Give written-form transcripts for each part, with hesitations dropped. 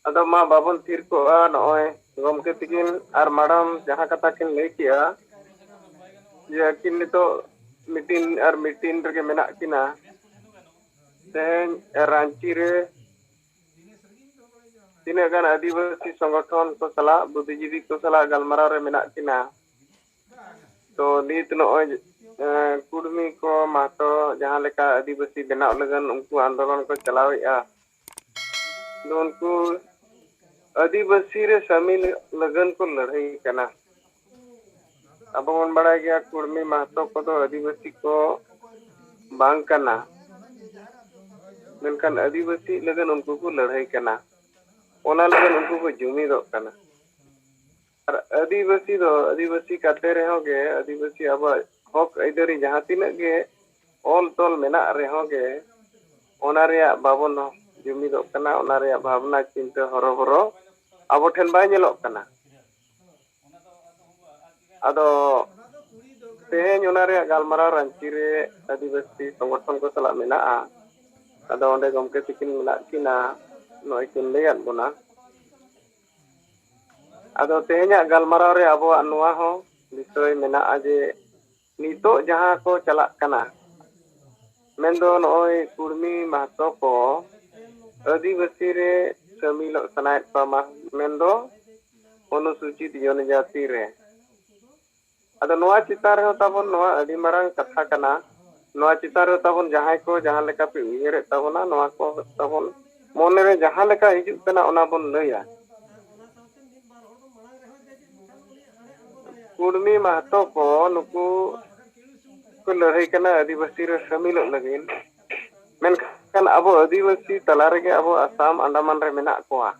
ᱟᱫᱚ ᱢᱟ ᱵᱟᱵᱚᱱ ᱛᱷᱤᱨ ᱠᱚᱜᱼᱟ ᱱᱚᱜᱼᱚᱭ ᱜᱚᱢᱠᱮ ᱛᱤᱠᱤᱱ ᱟᱨ ᱢᱟᱲᱟᱢ ᱡᱟᱦᱟᱸ ᱠᱟᱛᱷᱟ ᱠᱤᱱ ᱞᱟᱹᱭ ᱠᱮᱜᱼᱟ ᱡᱮ ᱟᱹᱠᱤᱱ ᱱᱤᱛᱚᱜ ᱢᱤᱴᱤᱱ ᱟᱨ ᱢᱤᱴᱤᱱ ᱨᱮᱜᱮ ᱢᱮᱱᱟᱜ ᱠᱤᱱᱟ ᱛᱮᱦᱮᱧ ᱨᱟᱸᱪᱤ ᱨᱮ ᱛᱤᱱᱟᱹᱜ ᱜᱟᱱ ᱟᱹᱫᱤᱵᱟᱹᱥᱤ ᱥᱚᱝᱜᱚᱴᱷᱚᱱ ᱠᱚ ᱥᱟᱞᱟᱜ ᱵᱩद्धिᱡীᱵী ᱠᱚ ᱥᱟᱞᱟᱜ ᱜᱟᱞᱢᱟᱨᱟᱣ ᱨᱮ ᱢᱮᱱᱟᱜ ᱠᱤᱱᱟ तो नीत नॉय कुर्मी को मातो जहाँ लेका आदिवासी बनाव लगन उनको आंदोलन को चलावेगा तो उनको आदिवासी रे शामिल लगन को लड़ाई करना अब मन बड़ा गया कुर्मी महतो को तो आदिवासी को बांग करना मेनकान आदिवासी लगन उनको को लड़ाई करना ओना लगन उनको को जुमी दो करना और आदिवासी काते रहोगे आदिवासी अब हक आइदारी जहाँ तीना गे ऑल तोल मेना रहोगे ओना रेया बाबन जुमी दो करना ओना रेया भावना चिंता हरो अब ठेन बाय नेलोग करना अदो तेहेñ ओना रेया गालमाराव रांची रे आदिवासी संगठन को सलाह मेना अदो ओंडे गमके तिकिन मेना किना नोय किन लेयात बोना अदो तेहेña गालमाराव रे अबो अनुवा हो विषय मेना जे नितो जहां को चलाक कना मेंदो नोय कुर्मी महतो को आदिवासी रे शामिल सनायत पामा मेंदो अनुसूचित जनजाति रे अदो नोआ चितार हो ताबन नोआ अडी मारांग कथा कना नोआ चितार हो ताबन जहां को जहां लेका पे उयरे ताबना नोआ को ताबन मोने रे जहां लेका हिजुक कना ओना बन लैया कुर्मी महतो को नुकु को लड़ाई कना आदिवासी रे शामिल लगिन मेनखान अब आदिवासी तला रेगे अब आसाम अंडमान रे मेना कोआ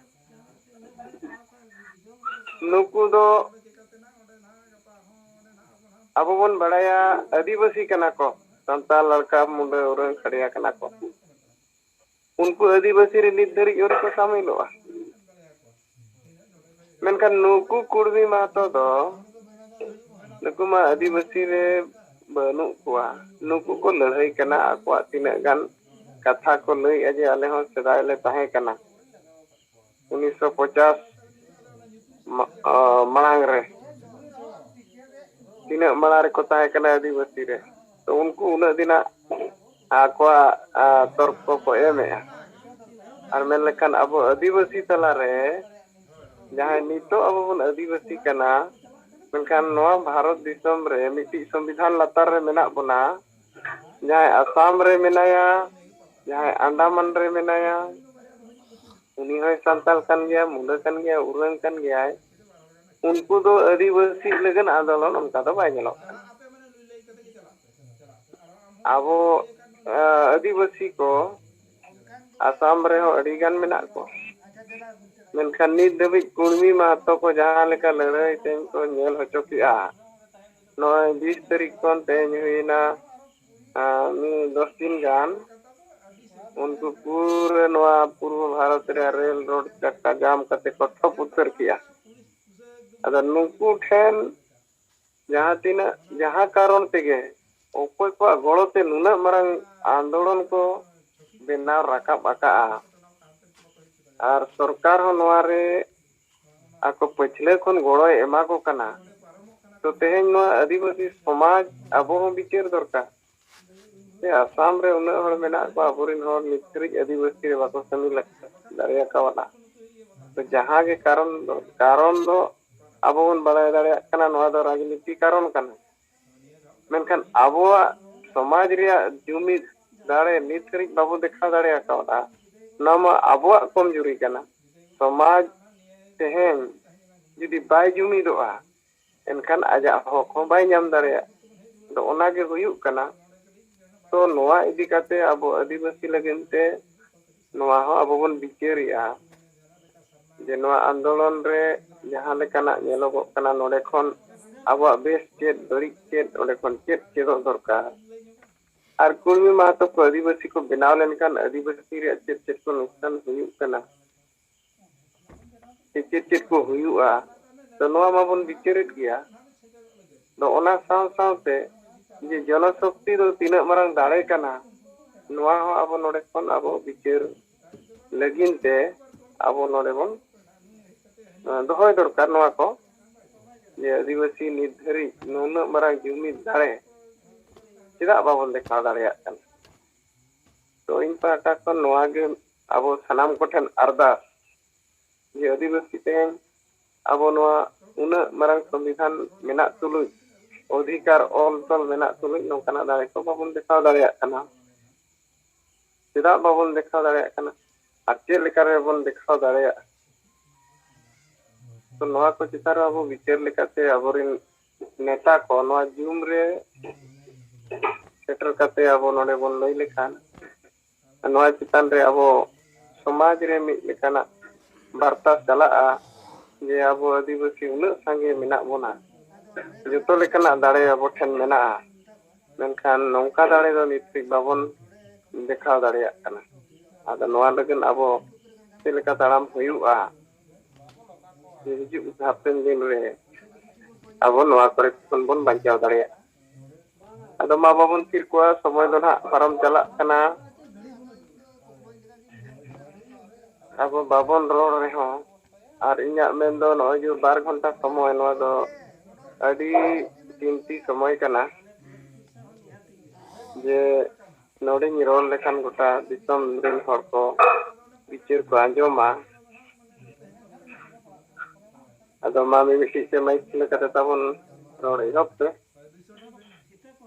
नुकु दो अब बन बड़ाया आदिवासी कना को संताल लड़का मुंडे उरंग खड़िया कना को उनको आदिवासी रे नित धरी और को शामिलोआ मेनखान नुकु कुर्मी महतो दो नुकु मा आदिवासी रे बनु कोआ नुकु को लड़ाई कना आकवा तिना गान कथा को लई अजे आले हो सदाय ले ताहे कना 1950 मांग रे तिना माला रे को ताहे कना आदिवासी रे तो उनको उना दिना आकवा तर्क को एमे और मेन लेखान अब आदिवासी तला रे जहां नितो अब बन आदिवासी कना मेनखान नोआ भारत दिसम रे मिट्टी संविधान लतार रे मेना बना जहां आसाम रे मेनाया जहां अंडमान रे मेनाया उनी होय संताल कन गया मुंडा कन गया उरंग कन गया उनको दो आदिवासी लगन आंदोलन उनका दो बाय नेलो अब आदिवासी को आसाम रे हो अड़ी गान मेना को मेनखान नित दबी कुर्मी महतो को जहां लेका लड़ाई तेन को नेल होचो किया नय 20 तारीख कोन तेन हुईना 10 दिन गान उनको पूरे नवा पूर्व भारत रे रेल रोड चक्का जाम करते को ठप उत्तर किया अदा नुकु ठेन जहां तीना जहां कारण तेगे ओकोय को गड़ोते नुना मरंग आंदोलन को बेनाव राकाब आका और सरकार हो नवा रे आको पछले खन गड़ो एमा को कना तो तेहेñ नवा आदिवासी समाज अबो हो विचार दरकार से आसाम रे उना हर मेना को अबोरिन हर निश्चित आदिवासी रे बाको शामिल दारिया कावला तो जहां के कारण दो अब बन बड़ाय दाड़िया कना नवा दो राजनीति कारण कना मेनखान अबोआ समाज रिया जुमिद दाड़े निश्चित बाबू देखा दाड़िया कावला नामा अबोआ कमजोरी कना समाज तेहेñ जुदी बाय जुमिदोआ एनखान आजा हक हो बाय नाम दाड़िया तो ओना गे हुयुक कना तो नोआ इदी काते अब आदिवासी लगनते नोआ हो अब बन बिचारिया जे नोआ आंदोलन रे जहां लेकाना नेलोगो कना नोडे खन अब बेस चेत दरिक चेत ओडे खन चेत चेदो दरकार और कुर्मी महतो को आदिवासी को बनाव लेनखान आदिवासी रे चेत चेत को नुकसान हुयुक कना चेत चेत को हुयुआ तो नोआ माबन बिचारित गया तो ओना साव सावते जे जनशक्ति दो तीना मारंग दाड़े कना नोआ हो अब नोडे खन अब बिचार लगिनते ᱟᱵᱚ ᱱᱚᱰᱮ ᱵᱚᱱ ᱫᱚᱦᱚᱭ ᱫᱚᱨᱠᱟর ᱱᱚᱣᱟ ᱠᱚ ᱡᱮ ᱟᱹᱫᱤᱵᱟᱹᱥᱤ ᱱᱤᱛ ᱫᱷᱟᱹᱨᱤᱡ ᱱᱩᱱᱟᱹᱜ ᱢᱟᱨᱟᱝ ᱡᱩᱢᱤᱫ ᱫᱟᱲᱮ ᱪᱮᱫᱟᱜ ᱵᱟᱵᱚᱱ ᱫᱮᱠᱷᱟᱣ ᱫᱟᱲᱮᱭᱟᱜ ᱠᱟᱱᱟ ᱛᱚ ᱤᱧ ᱯᱟᱦᱴᱟ ᱠᱷᱚᱱ ᱱᱚᱣᱟ ᱜᱮ ᱟᱵᱚ ᱥᱟᱱᱟᱢ ᱠᱚᱴᱷᱮᱱ ᱟᱨᱫᱟᱥ ᱡᱮ ᱟᱹᱫᱤᱵᱟᱹᱥᱤ ᱛᱮᱦᱮᱧ ᱟᱵᱚ ᱱᱚᱣᱟ ᱩᱱᱟᱹᱜ ᱢᱟᱨᱟᱝ ᱥᱚᱝᱵᱤᱫᱷᱟᱱ ᱢᱮᱱᱟᱜ ᱛᱩᱞᱩᱡ ᱚᱫᱷᱤᱠᱟর ᱚᱞ ᱛᱚᱞ ᱢᱮᱱᱟᱜ ᱛᱩᱞᱩᱡ ᱱᱚᱝᱠᱟᱱᱟᱜ ᱫᱟᱲᱮ ᱠᱚ ᱵᱟᱵᱚᱱ ᱫᱮᱠᱷᱟᱣ ᱫᱟᱲᱮᱭᱟᱜ ᱠᱟᱱᱟ ᱪᱮᱫᱟᱜ ᱵᱟᱵᱚᱱ ᱫᱮᱠᱷᱟᱣ ᱫᱟᱲᱮᱭᱟᱜ ᱠᱟᱱᱟ ᱟᱨ ᱪᱮᱫ ᱞᱮᱠᱟ ᱨᱮᱵᱚᱱ ᱫᱮᱠᱷᱟᱣ ᱫᱟᱲᱮᱭᱟᱜᱼᱟ ᱛᱚ ᱱᱚᱣᱟ ᱠᱚ ᱪᱮᱛᱟᱱ ᱨᱮ ᱟᱵᱚ ᱵᱤᱪᱟᱹᱨ ᱞᱮᱠᱟᱛᱮ ᱟᱵᱚᱨᱮᱱ नेता को नवा जूम रे सेटर करते अब नोडे बोन लई लेखान नवा चितान रे अब समाज रे मिद लेखाना वार्ता चला जे अब आदिवासी उन संगे मेना बोना जतो लेखाना दाड़े अब ठेन मेना मेनखान नौका दाड़े दो नित्य बाबन देखाव दाड़ेया कना आदा नवा लगन अब चेलेका ताड़ाम हुयुआ हिजुग हापेन दिन रे अब नवा करे खन बन बांचाव दाड़ेया आदा मा बाबन फिर कोआ समय दो ना पारम चला कना अब बाबन रोड रे हो और इन्या मेन दो नय जो 12 घंटा समय नवा दो अडी कीमती समय कना जे नोडे रोल लेखान गोटा दिसम रेन हर को बिचार को आंजोमा आदो मामी मिट्टी से माइक लेकर ताबन रोड इहब पे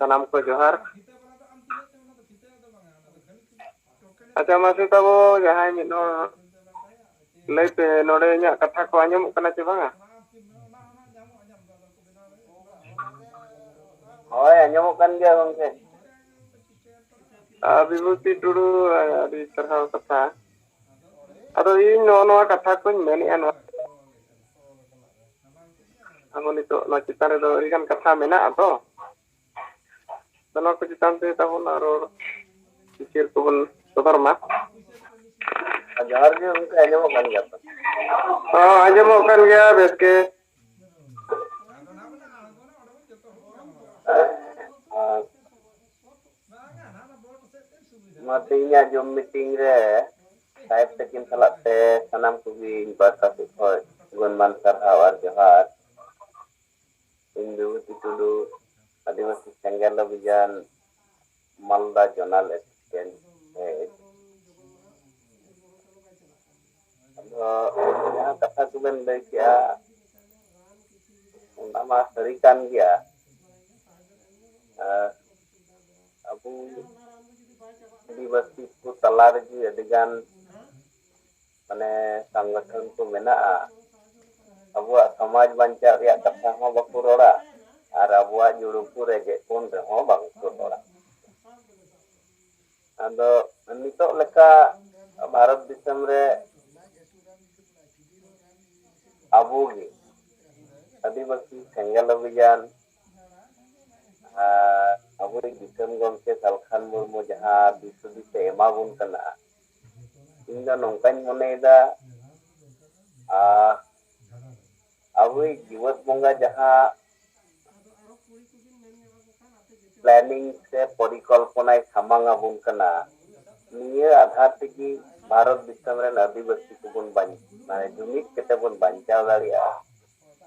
सनाम को जोहार अच्छा मासे ताबो जहां मिनो लई पे नोडे nya कथा को आंजोम कना चे बांगा होय आंजोम कन गया गंगे विभूति टुडू अभी तरह कथा अदो इन नो कथा को मेने नो अब नितो नो चितान रे दो इगन कथा मेना तो नो को चितान ते ताबन रोड बिचार को बन सदर मा जोहार जी उनके आंजोम कन गया हां आंजोम कन गया बेस के मतिया जो मीटिंग रे साहेब तकिन सलाते सनाम को भी बाता से होय गुणमान सरहाव और जोहार इन विभूति टुडू आदिवासी संगठन अभियान मालदा जोनल एसिस्टेंट है यहाँ कथा को बन लई किया nama serikan dia abu आदिवासी को तलार जी अदिगान माने संगठन को मेना अबुआ समाज बंचा रिया कथा हो बाकु रोड़ा और अबुआ जुड़ुपु रे जे कोन रे हो बाकु रोड़ा आदो नितो लेका भारत दिसम रे अबु गे आदिवासी सेंगल अभियान अबु दिसम गमके सालखान मुर्मु जहां दिसुदी से एमाबुन कना इन दा नोंकान मनेदा अबु जीवत बंगा जहां प्लानिंग से परिकल्पना सामांग आबुन कना निये आधार तेगी भारत दिसम रे आदिवासी को बन बान माने जुमिद केते बन बांचाव दाड़िया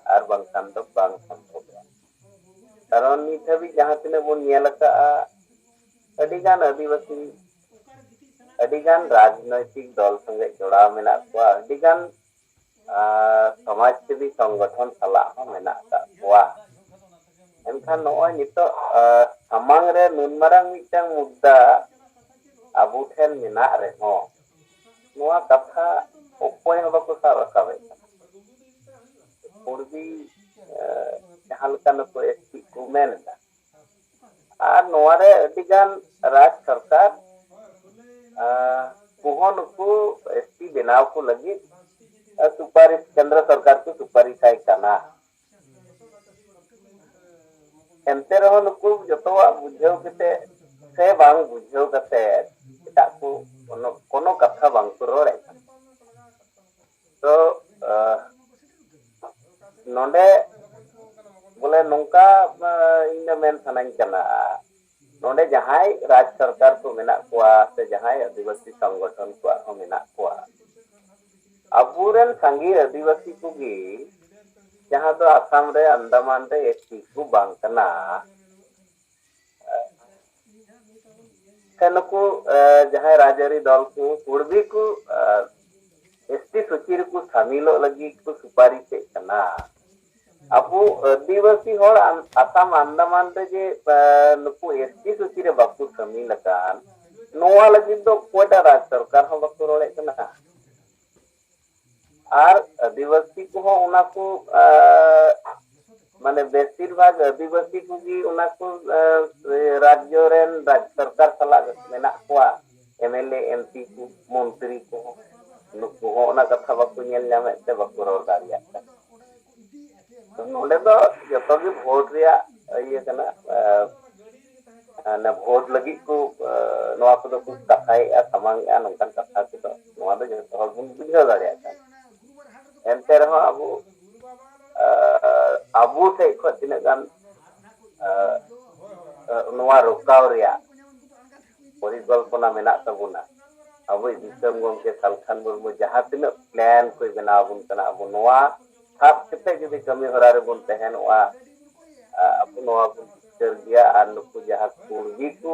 आर बांखान दो बांग संभव कारण नित हबी जहां तिने बन नेलका अडिगान आदिवासी अडिगान राजनैतिक दल संगे जोड़ा मेना को अडिगान समाजसेवी संगठन सला हो मेना का कोआ एनखान नोय नितो सामांग रे नुनमारांग मिटांग मुद्दा आबु ठेन मेना रे हो नोआ कथा ओपय हबा को सारा काबे पूर्वी जहां लका नको एसपी को मेनदा आर नोआरे अडिगान राज सरकार कोहन को एसपी बनाव को लगी सुपारिश केंद्र सरकार को सुपारिश आय कना एंते रहो नुकु जतवा बुझेव केते से बांग बुझेव कते एटा को कोनो कथा बांग को रोड़े तो नोंडे बोले नौका इन मेन सनाइन कना नोंडे जहां राज सरकार को मेना कोआ से जहां आदिवासी संगठन को हो मेना कोआ aburen sangi adivasi kugi jahan do Assam re Andaman re ST ku bang kana नुकु जहां राजरी दल को कुर्बी को एसटी सूची को शामिलो लगी को सुपारिश कना अब आदिवासी होड़ आसाम अंडमान रे जे नुकु एसटी सूची रे बाकु शामिल कान नोआ लगी तो कोटा राज सरकार हो बाकु रोले कना और आदिवासी को हो उना को माने बेसिर भाग आदिवासी कुगी उना को राज्य रेन राज्य सरकार सला मेना कोआ एमएलए एमपी को मंत्री को नुकु हो ओना कथा बाकु नेल नामे ते बाकु रोल दारिया तो नोले दो जतो भी वोट रिया ये कना ना वोट लगी को नोआ को को कथाई आ समांग आ नंकन कथा को नोआ दो जतो हर बुन बुझा दारिया एनते रहो अबु abu से खो तिना गान नोआ रोकाव रिया परिकल्पना मेना तबुना अब दिसम गमके सालखान मुर्मु जहां तिना प्लान को बनाव बुन कना अब नोआ साब कते जदि कमी हरा रे बुन तहनोआ अब नोआ बुन चर गया आर नुकु जहां कुर्गी को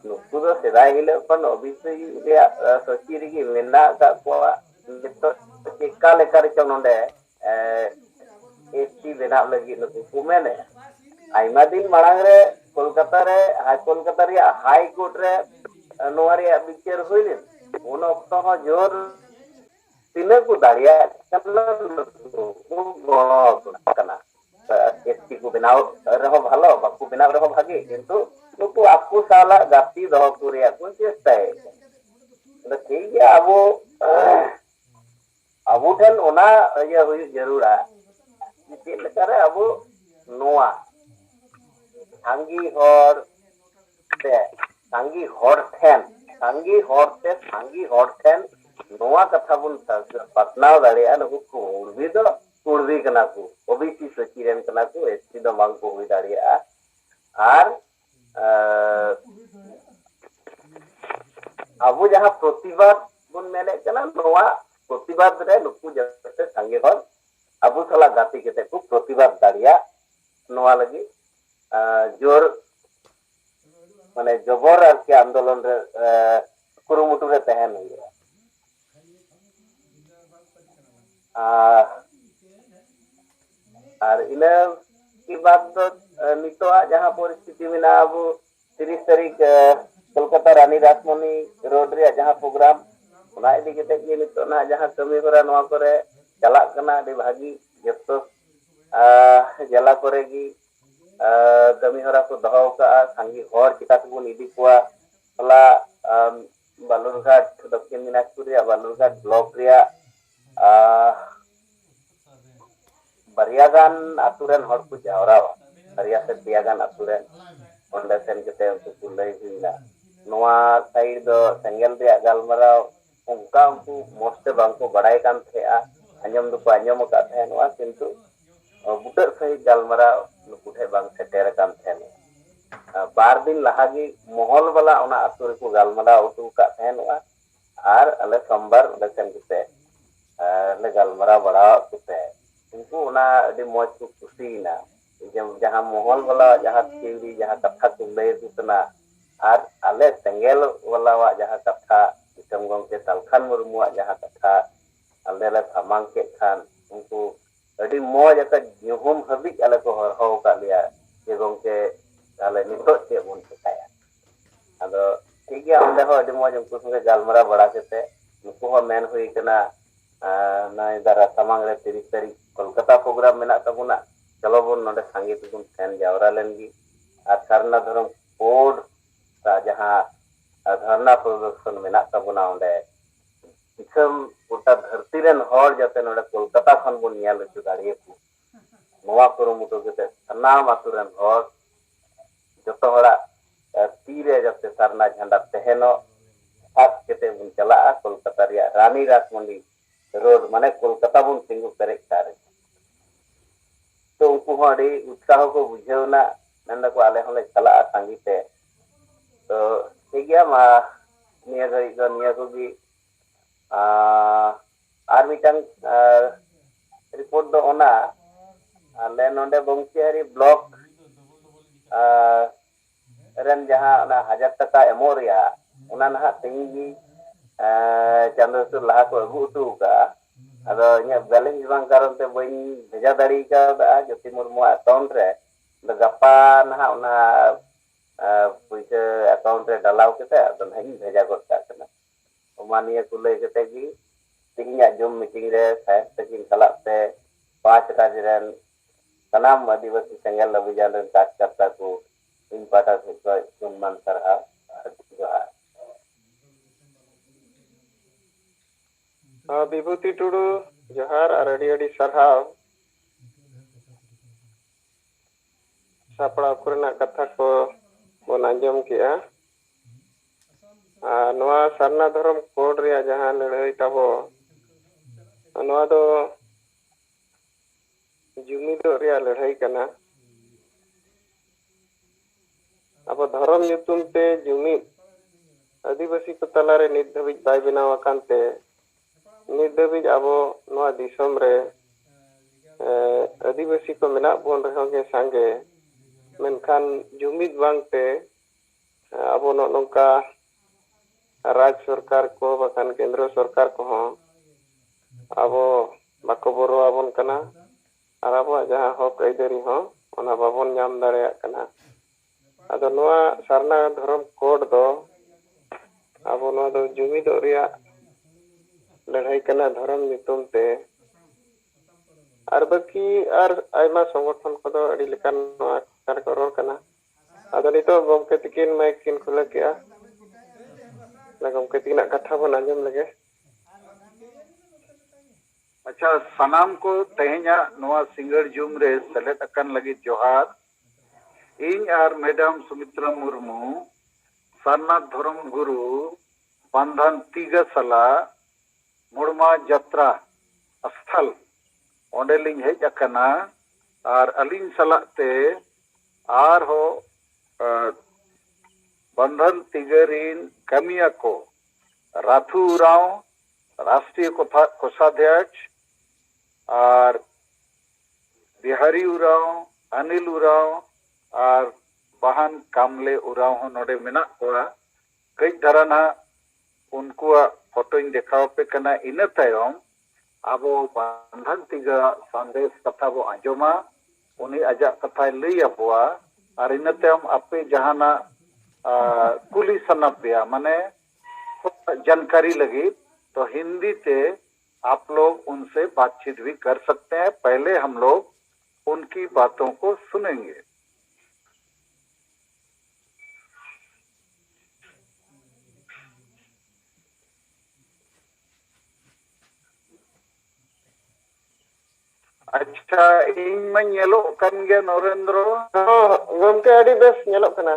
नुकु दो सेदाय हिले पन अभिषेक रिया सची रिगी मेना का को नितो एका लेका रे चनोंडे एसटी बेनाव लगी नुकु को मेने आइमा दिन मांग रे कोलकाता रे हाई कोर्ट रे नोआ रे बिचार होइले उन ऑक्टो हो जोर तिने को दाड़िया कना कना एसटी को बेनाव रहो भालो बाकु बेनाव रहो भागे किंतु नुकु आपको साला गाती दो कुरिया को चेष्टा है तो ठीक है अबो ठन ओना ये हुई जरूरा चेक लेकारे अबो नोआ सांगी हर ठेन नोआ कथा बुन पतनाव दाड़िया नुकु कुर्बी दो कुर्बी कना को ओबीसी सची रेन कना को एसटी दो मांग को हुई दाड़िया आर अबो जहां प्रतिवाद बुन मेने कना नोआ प्रतिवाद रे नुकु जते सांगे हर अबो साला गाती केते को प्रतिवाद दाड़िया नोआ लगी जोर माने जबर आर के आंदोलन रे कुरुमुटु रे तहन हुई और इना की बात तो नितो जहां परिस्थिति में अब 30 तारीख कोलकाता रानी रासमणी रोड रे जहां प्रोग्राम ओना इदी केते के नितो ना जहां कमी होरा नोआ करे चला कना अडी भागी जतो जला करे की कमी होरा को दहो का सांगी हर चिका बुन इदी कोआ हला बालुरघाट दक्षिण दिनाजपुर रे बालुरघाट ब्लॉक रे बरियागान आतुरेन हर को जावरावा बरिया से बियागान आतुरेन ओंडे सेन केते उनको लई हुईना नोआ साइड दो सेंगल रे गालमराव उनका उनको मोस्ते बांको बड़ाई कान थे आंजम दो आंजम का थे नोआ किंतु बुटर सही गालमराव नुकुठे बांग सेटेर कान थे बार दिन लहागी मोहल वाला ओना आतुरे को गालमराव उतु का थे नोआ आर अले सोमवार लेसन केते ले गालमराव बड़ा कुते उनको उना अडी मौज को खुशीना जहां मोहल वाला जहां थीरी जहां कथा को लय दुतना आर आले सेंगेल वाला वा जहां कथा दिसम गंके सालखान मुर्मु जहां कथा आले ले सामांग के खान उनको अडी मौज का जुहुम हबी आले को हो का लिया जे गंके आले नितो से बुन चकाया आदो ठीक है अंदे हो अडी मौज उनको संगे गालमरा बड़ा केते नुको हो मेन हुई कना ना इधर सामांग रे 30 तारीख कोलकाता प्रोग्राम मेना तबुना चलो बुन नोडे सांगे तुम फैन जावरा लेनगी और सरना धर्म कोड जहां धरना प्रदर्शन मेना तबुना ओंडे दिसम गोटा धरती रेन हर जाते नोडे कोलकाता खन बुन नियाल हचु दाड़िए को नोआ कुरुमुटु केते सनाम आतुरेन हर जतो हड़ा तीरे जाते सरना झंडा तहनो साथ केते बुन चला कोलकाता रिया रानी रासमंडी रोड माने कोलकाता बुन सिंगु पेरेक तारे तो उनको अड़ी उत्साह को बुझेवना नंदा को आले हले चला संगीते तो ठीक है मा निया घड़ी को निया को भी आर मिटन रिपोर्ट दो ओना आले नोंडे बंसियारी ब्लॉक रेन जहां ओना 1000 टाका एमो रिया ओना नहा तेंगी चांदो सुर लहा को अगु उतु का अदो इnya बैलेंस बांग कारण ते बइन भेजा दाड़ी का ज्योति मुर्मू अकाउंट रे गप्पा नहा ओना पैसा अकाउंट रे डालाव केते अदो नहीं भेजा गोट का कना ओमानिया को लई केते gi तिंगिया जुम मीटिंग रे साहेब तकिन सलाह ते 5 राज्य रेन सनाम आदिवासी सेंगल अभियान रेन कार्यकर्ता को इन पाटा से सम्मान सरहा जोहार विभूति टुडू जोहार और अड़ी अड़ी सरहाव सापड़ा कोरेना कथा को बन आंजम किया नवा सरना धर्म कोड रे जहां लड़ाई ताबो नवा दो जुमिदो रे लड़ाई कना अब धर्म nyutum ते जुमिद आदिवासी को तलारे नित धाबिज बाय बनाव कानते नित धाबिज आबो नवा दिसम रे आदिवासी को मेना बोन रहो के संगे मेनखान जुमिद बांगते आबो नोंका राज्य सरकार को बखान केंद्र सरकार को आबो बाको बोरो आबोन कना और आबो जहां हक आइदारी हो ओना बाबोन नाम दाड़ेया कना अदो नोआ सरना धर्म कोड दो आबो नोआ दो जुमिदो रिया लड़ाई कना धर्म नितुम ते और बाकी और आयमा संगठन को दो अड़ी लेकान नोआ कार करोर कना अदो नितो गमके तकिन माइक किन खुला किया ना गमके तिना कथा बन आंजम लगे अच्छा सनाम को तेहना नोआ सिंगर जुम रे सेलेद अकन लगी जोहार इन आर मैडम सुमित्रा मुर्मू सरना धर्म गुरु बंधन तीगा सला मुड़मा यात्रा स्थल ओंडेलिंग हेज अकना और अलिंग सलाते आर हो बंधन तिगरीन कमिया को राथू उराव राष्ट्रीय कोषाध्यक्ष और बिहारी उराव अनिल उराव और बहन कामले उराव हो नोडे मेना कोआ कई धराना उनको फोटो देखाव पे कना इन तायम आबो बंधन तिगा संदेश कथा बो आंजमा उनी आजा कथा लई अबवा और इन तायम आपे जहाना कुली सनापिया माने जानकारी लगी तो हिंदी से आप लोग उनसे बातचीत भी कर सकते हैं पहले हम लोग उनकी बातों को सुनेंगे अच्छा इन में येलो कन गया नरेंद्र गमके अड़ी बेस नेलोक कना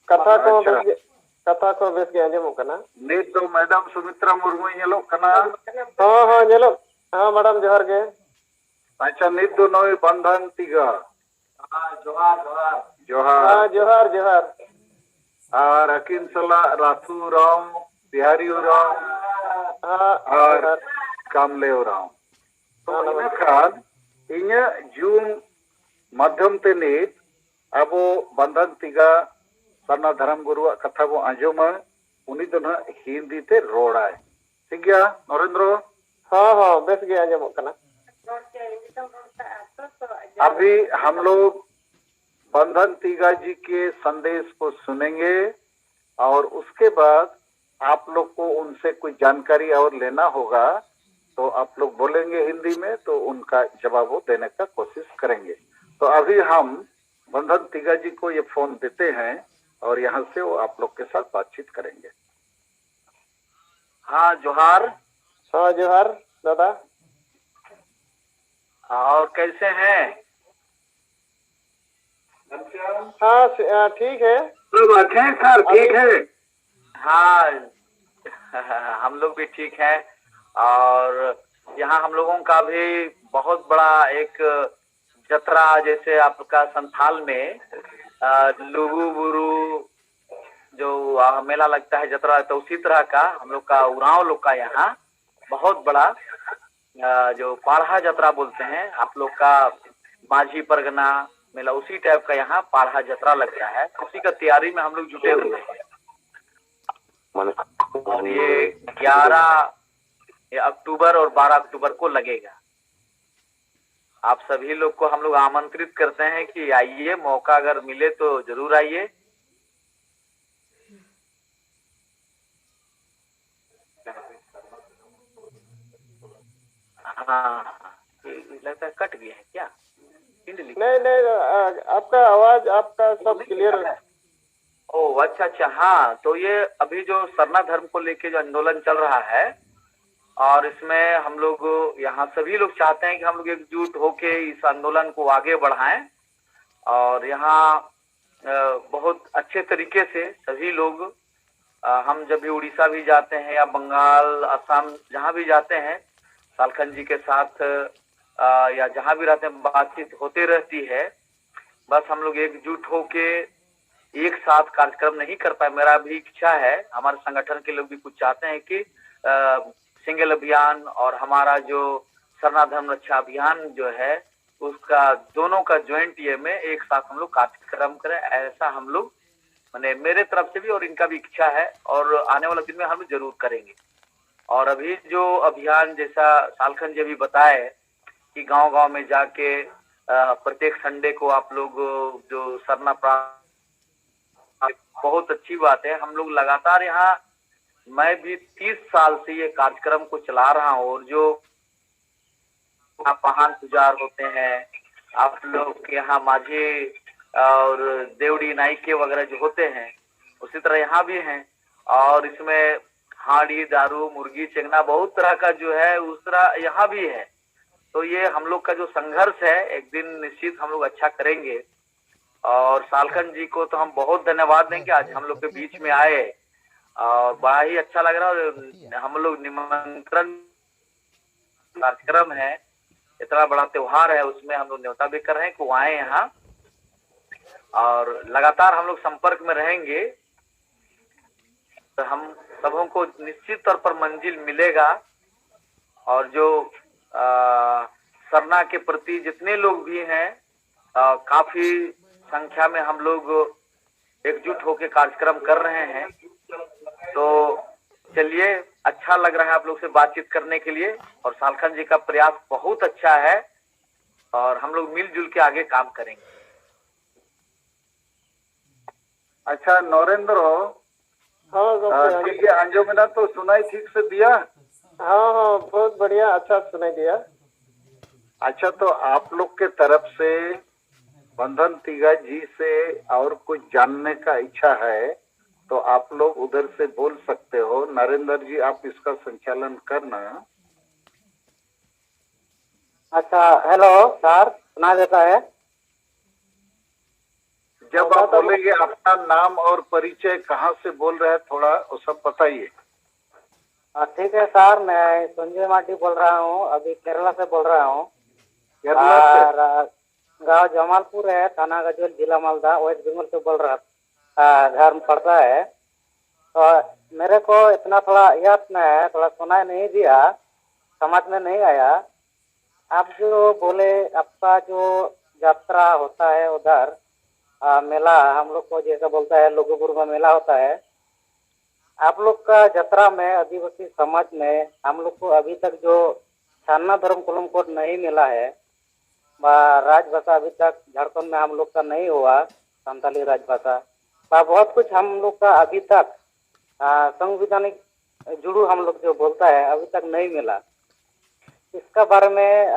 कथा को बेस के आंजम कना नीत तो मैडम सुमित्रा मुर्मू येलो कना हां नेलो हां मैडम जोहार के अच्छा नीत दो नोय बंधन तिगा जोहार जोहार जोहार हां जोहार जोहार और अकिन सला राथू राम बिहारी राम हां और कामले राम तो इन खान इन्या जून माध्यम ते नीत अबो बंधन तिगा सरना धर्म गुरु कथा बो आंजमा उनी तो ना हिंदी ते रोड़ा है ठीक गया नरेंद्र हां बेस के आंजम कना अभी हम लोग बंधन तिगा जी के संदेश को सुनेंगे और उसके बाद आप लोग को उनसे कोई जानकारी और लेना होगा तो आप लोग बोलेंगे हिंदी में तो उनका जवाब वो देने का कोशिश करेंगे तो अभी हम बंधन तिगा जी को ये फोन देते हैं और यहाँ से वो आप लोग के साथ बातचीत करेंगे हाँ जोहार दादा और कैसे हैं हाँ ठीक है सब अच्छे हैं सर ठीक है हाँ हम लोग भी ठीक हैं और यहाँ हम लोगों का भी बहुत बड़ा एक जतरा जैसे आपका संथाल में लुगु बुरु जो मेला लगता है जतरा तो उसी तरह का हम लोग का उरांव लोग का यहाँ बहुत बड़ा जो पाढ़ा जतरा बोलते हैं आप लोग का, माझी परगना मेला, उसी टाइप का यहाँ पाढ़ा जतरा लगता है। उसी का तैयारी में हम लोग जुटे हुए हैं। और ये 11 अक्टूबर और 12 अक्टूबर को लगेगा। आप सभी लोग को हम लोग आमंत्रित करते हैं कि आइए, मौका अगर मिले तो जरूर आइए। हाँ, लगता है कट गया है क्या? नहीं नहीं, आपका आवाज आपका सब क्लियर है। ओ अच्छा। हाँ, तो ये अभी जो सरना धर्म को लेके जो आंदोलन चल रहा है, और इसमें हम लोग यहाँ सभी लोग चाहते हैं कि हम लोग एकजुट होके इस आंदोलन को आगे बढ़ाएं। और यहाँ बहुत अच्छे तरीके से सभी लोग, हम जब भी उड़ीसा भी जाते हैं या बंगाल, असम, जहाँ भी जाते हैं, सालखन जी के साथ या जहाँ भी रहते हैं, बातचीत होते रहती है। बस हम लोग एकजुट होके एक साथ कार्यक्रम नहीं कर पाए। मेरा भी इच्छा है, हमारे संगठन के लोग भी कुछ चाहते हैं कि सिंगल अभियान और हमारा जो सरना धर्म रक्षा अभियान जो है, उसका दोनों का ज्वाइंट ये में एक साथ हम लोग कार्यक्रम करें। ऐसा हम लोग, मैंने मेरे तरफ से भी और इनका भी इच्छा है, और आने वाले दिन में हम जरूर करेंगे। और अभी जो अभियान, जैसा सालखन जी भी बताए कि गांव-गांव में जाके प्रत्येक संडे को आप लोग जो सरना, बहुत अच्छी बात है। हम लोग लगातार यहाँ, मैं भी 30 साल से ये कार्यक्रम को चला रहा हूँ। और जो पहान पुजार होते हैं, आप लोग के यहाँ माझे और देवड़ी नाइके वगैरह जो होते हैं, उसी तरह यहाँ भी हैं। और इसमें हांडी, दारू, मुर्गी, चेंगना, बहुत तरह का जो है उस तरह यहाँ भी है। तो ये हम लोग का जो संघर्ष है, एक दिन निश्चित हम लोग अच्छा करेंगे। और सालखन जी को तो हम बहुत धन्यवाद देंगे, आज हम लोग के बीच में आए और बड़ा ही अच्छा लग रहा है। और हम लोग निमंत्रण कार्यक्रम है, इतना बड़ा त्योहार है, उसमें हम लोग न्योता भी कर रहे हैं कि वो आए यहाँ, और लगातार हम लोग संपर्क में रहेंगे। तो हम सबों को निश्चित तौर पर मंजिल मिलेगा। और जो सरना के प्रति जितने लोग भी हैं, काफी संख्या में हम लोग एकजुट होकर कार्यक्रम कर रहे हैं। तो चलिए, अच्छा लग रहा है आप लोग से बातचीत करने के लिए। और सालखन जी का प्रयास बहुत अच्छा है, और हम लोग मिलजुल के आगे काम करेंगे। अच्छा नरेंद्र, हाँ ठीक है, अंजुमना तो सुनाई ठीक से दिया? हाँ हाँ, बहुत बढ़िया, अच्छा सुनाई दिया। अच्छा, तो आप लोग के तरफ से बंधन तिगा जी से और कुछ जानने का इच्छा है तो आप लोग उधर से बोल सकते हो। नरेंद्र जी, आप इसका संचालन करना। अच्छा, हेलो सर, सुना देता है? जब आप बोलेंगे अपना नाम और परिचय, कहाँ से बोल रहे हैं, थोड़ा वो सब बताइए। ठीक है सर, मैं संजय माटी बोल रहा हूँ, अभी केरला से बोल रहा हूँ। केरला से? गांव जमालपुर है, थाना गजोल, जिला मालदा, वेस्ट बंगाल से बोल रहा, घर में पड़ता है। तो मेरे को इतना थोड़ा याद में है, थोड़ा सुनाई नहीं दिया, समझ में नहीं आया। आप जो बोले आपका जो यात्रा होता है उधर, मेला हम लोग को जैसा बोलता है लोगोपुर में मेला होता है, आप लोग का यात्रा में आदिवासी समाज में हम लोग को अभी तक जो सरना धर्म कुलम कोड नहीं मिला है, राजभाषा अभी तक झारखंड में हम लोग का नहीं हुआ, संताली राजभाषा, बहुत कुछ हम लोग का अभी तक संविधानिक जुड़ू हम लोग जो बोलता है अभी तक नहीं मिला। इसका बारे में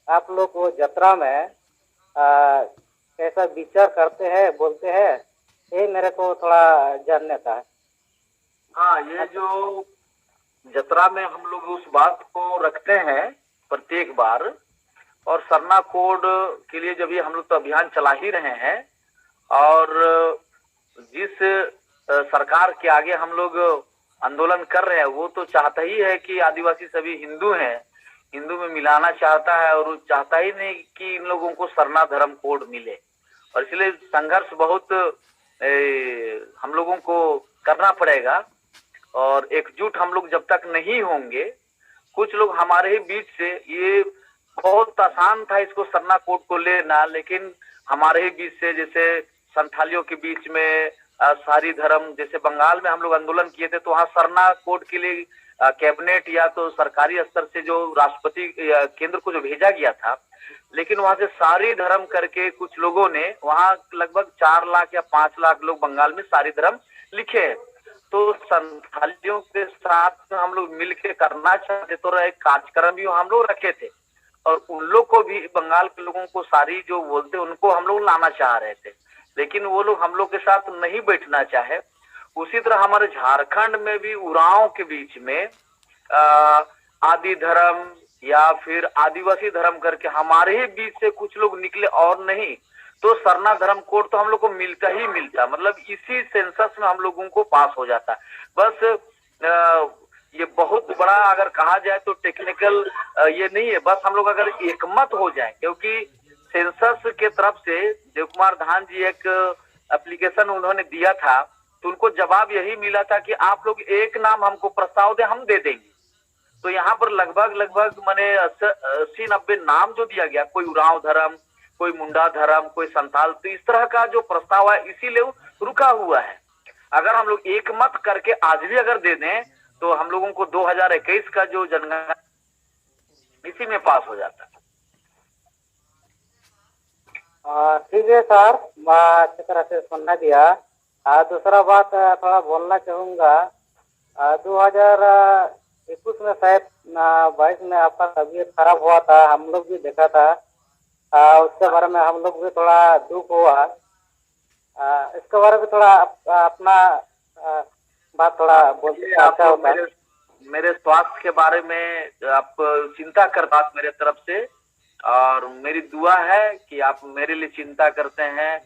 आप लोग वो यात्रा में कैसा विचार करते हैं, बोलते हैं, ये मेरे को थोड़ा जानने का है। हाँ, ये जो जतरा में हम लोग उस बात को रखते हैं प्रत्येक बार, और सरना कोड के लिए जब ये हम लोग तो अभियान चला ही रहे हैं, और जिस सरकार के आगे हम लोग आंदोलन कर रहे हैं वो तो चाहता ही है कि आदिवासी सभी हिंदू हैं, हिंदू में मिलाना चाहता है, और वो चाहता ही नहीं कि इन लोगों को सरना धर्म कोड मिले। और इसलिए संघर्ष बहुत हम लोगों को करना पड़ेगा। और एकजुट हम लोग जब तक नहीं होंगे कुछ लोग हमारे ही बीच से, ये बहुत आसान था इसको सरना कोड को लेना, लेकिन हमारे ही बीच से, जैसे संथालियों के बीच में सारी धर्म, जैसे बंगाल में हम लोग आंदोलन किए थे तो वहाँ सरना कोड के लिए कैबिनेट या तो सरकारी स्तर से जो राष्ट्रपति केंद्र को जो भेजा गया था, लेकिन वहां से सारी धर्म करके कुछ लोगों ने वहां लगभग 4 लाख या 5 लाख लोग बंगाल में सारी धर्म लिखे हैं। तो संथालियों के साथ हम लोग मिलके करना चाहते तो एक कार्यक्रम भी हम लोग रखे थे, और उन लोग को भी, बंगाल के लोगों को सारी जो बोलते उनको हम लोग लाना चाह रहे थे, लेकिन वो लोग हम लोग के साथ नहीं बैठना चाहे। उसी तरह हमारे झारखंड में भी उरांव के बीच में आदि धर्म या फिर आदिवासी धर्म करके हमारे ही बीच से कुछ लोग निकले, और नहीं तो सरना धर्म कोड तो हम लोग को मिलता ही मिलता, मतलब इसी सेंसस में हम लोगों को पास हो जाता। बस ये बहुत बड़ा अगर कहा जाए तो टेक्निकल ये नहीं है, बस हम लोग अगर एकमत हो जाए, क्योंकि सेंसस के तरफ से देव कुमार धान जी एक एप्लीकेशन उन्होंने दिया था, तो उनको जवाब यही मिला था कि आप लोग एक नाम हमको प्रस्ताव दे, हम दे देंगे। तो यहाँ पर लगभग माने 80-90 नाम जो दिया गया, कोई उरांव धर्म, कोई मुंडा धर्म, कोई संथाल, तो इस तरह का जो प्रस्ताव है इसीलिए रुका हुआ है। अगर हम लोग एकमत करके आज भी अगर दे दें तो हम लोगों को 2021 का जो जनगणना इसी में पास हो जाता है। ठीक है सर, अच्छी तरह से सुनना दिया। दूसरा बात थोड़ा बोलना चाहूंगा, 2021 में शायद 22 में आपका तबीयत खराब हुआ था, हम लोग भी देखा था, उसके बारे में हम लोग भी थोड़ा दुख हुआ। इसके बारे में थोड़ा अपना बात थोड़ा बोलते अच्छा होता है। मेरे स्वास्थ्य के बारे में आप चिंता कर बात मेरे तरफ से, और मेरी दुआ है कि आप मेरे लिए चिंता करते हैं।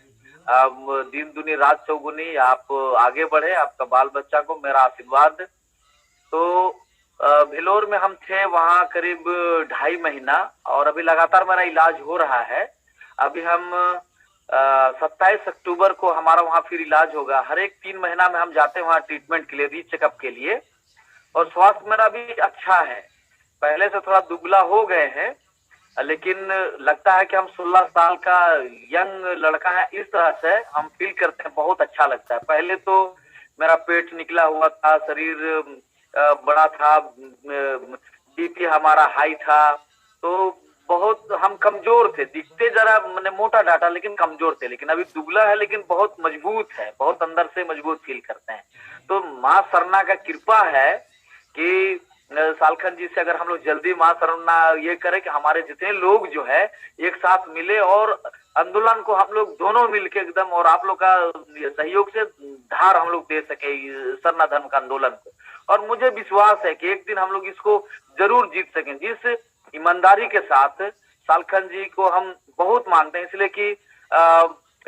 दिन दुनी रात चौगुनी आप आगे बढ़े, आपका बाल बच्चा को मेरा आशीर्वाद। तो भिलोर में हम थे वहाँ करीब 2.5 महीना, और अभी लगातार मेरा इलाज हो रहा है। अभी हम 27 अक्टूबर को हमारा वहाँ फिर इलाज होगा। हर एक 3 महीना में हम जाते हैं वहाँ ट्रीटमेंट के लिए, रीचेकअप के लिए, और स्वास्थ्य मेरा भी अच्छा है। पहले से थोड़ा दुबला हो गए हैं, लेकिन लगता है कि हम 16 साल का यंग लड़का है, इस तरह से हम फील करते हैं, बहुत अच्छा लगता है। पहले तो मेरा पेट निकला हुआ था, शरीर बड़ा था, बीपी हमारा हाई था, तो बहुत हम कमजोर थे, दिखते जरा मैंने मोटा डाटा लेकिन कमजोर थे। लेकिन अभी दुबला है लेकिन बहुत मजबूत है, बहुत अंदर से मजबूत फील करते हैं। तो माँ सरना का कृपा है कि सालखन जी से अगर हम लोग जल्दी माँ सरना ये करें कि हमारे जितने लोग जो है एक साथ मिले और आंदोलन को हम लोग दोनों मिलके एकदम, और आप लोग का सहयोग से धार हम लोग दे सके सरना धर्म का आंदोलन को। और मुझे विश्वास है कि एक दिन हम लोग इसको जरूर जीत सकें। जिस ईमानदारी के साथ सालखन जी को हम बहुत मानते हैं, इसलिए कि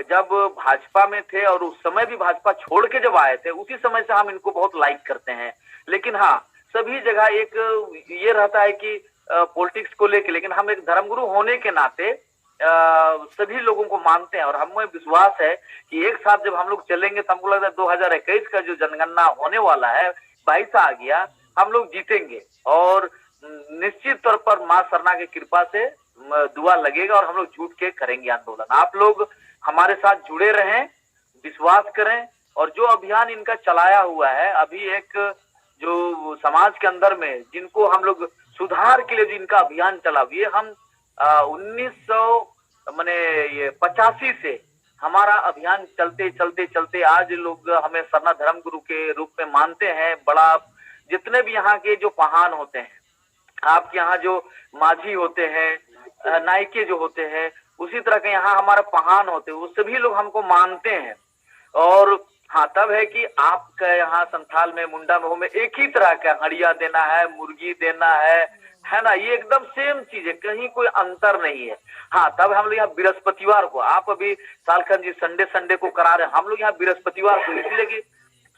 जब भाजपा में थे और उस समय भी भाजपा छोड़ के जब आए थे, उसी समय से हम इनको बहुत लाइक करते हैं। लेकिन हाँ, सभी जगह एक ये रहता है कि पॉलिटिक्स को लेके, लेकिन हम एक धर्मगुरु होने के नाते सभी लोगों को मानते हैं, और हमें विश्वास है कि एक साथ जब हम लोग चलेंगे तो हमको लगता है 2021 का जो जनगणना होने वाला है, 22 आ गया, हम लोग जीतेंगे। और निश्चित तौर पर माँ सरना की कृपा से दुआ लगेगा और हम लोग जुट के करेंगे आंदोलन। आप लोग हमारे साथ जुड़े रहें, विश्वास करें, और जो अभियान इनका चलाया हुआ है, अभी एक जो समाज के अंदर में जिनको हम लोग सुधार के लिए जिनका अभियान चला, ये हम 1985 से हमारा अभियान चलते चलते चलते आज लोग हमें सरना धर्म गुरु के रूप में मानते हैं। बड़ा जितने भी यहाँ के जो पहान होते हैं, आपके यहाँ जो माझी होते हैं, नायके जो होते हैं, उसी तरह के यहाँ हमारे पहान होते हैं, वो सभी लोग हमको मानते हैं। और हाँ, तब है कि आपका यहाँ संथाल में, मुंडा में, में एक ही तरह का हड़िया देना है, मुर्गी देना है ना, ये एकदम सेम चीज है, कहीं कोई अंतर नहीं है। हाँ, तब हम लोग यहाँ बृहस्पतिवार को, आप अभी सालखन जी संडे को करा रहे हैं, हम लोग यहाँ बृहस्पतिवार को, इसलिए कि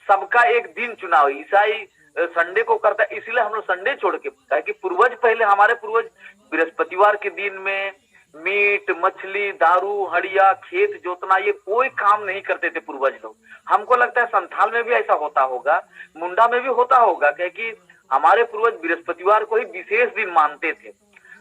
सबका एक दिन चुनाव, ईसाई संडे को करता है, इसलिए हम लोग संडे छोड़ के, कि पूर्वज पहले हमारे पूर्वज बृहस्पतिवार के दिन में मीट मछली दारू हड़िया खेत जोतना ये कोई काम नहीं करते थे पूर्वज लोग। हमको लगता है संथाल में भी ऐसा होता होगा, मुंडा में भी होता होगा, क्योंकि हमारे पूर्वज बृहस्पतिवार को ही विशेष दिन मानते थे।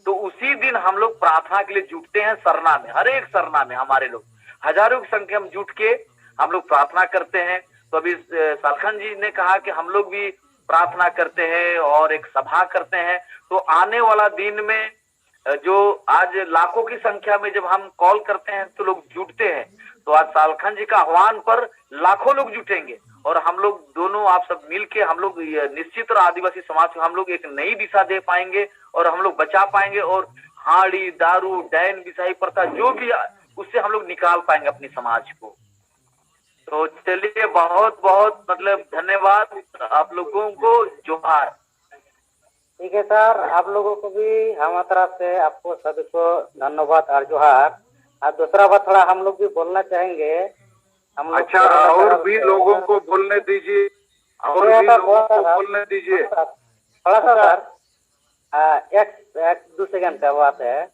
तो उसी दिन हम लोग प्रार्थना के लिए जुटते हैं सरना में, हर एक सरना में हमारे लोग हजारों की संख्या में जुट के हम लोग प्रार्थना करते हैं। तो अभी सालखन जी ने कहा कि हम लोग भी प्रार्थना करते हैं और एक सभा करते हैं। तो आने वाला दिन में जो आज लाखों की संख्या में जब हम कॉल करते हैं तो लोग जुटते हैं, तो आज सालखन जी का आह्वान पर लाखों लोग जुटेंगे और हम लोग दोनों आप सब मिलके हम लोग निश्चित और आदिवासी समाज को हम लोग एक नई दिशा दे पाएंगे और हम लोग बचा पाएंगे और हाड़ी दारू डैन बिसाई प्रथा जो भी उससे हम लोग निकाल पाएंगे अपनी समाज को। तो चलिए बहुत बहुत मतलब धन्यवाद आप लोगों को, जोहार। ठीक है सर, आप लोगों को भी हमारी तरफ से आपको सभी को धन्यवाद और जोहार। और दूसरा बात थोड़ा हम लोग भी बोलना चाहेंगे। हम लोग अच्छा, और भी लोगों को बोलने दीजिए, और भी लोगों को बोलने दीजिए। थोड़ा सा सर एक 2 सेकंड का बात है।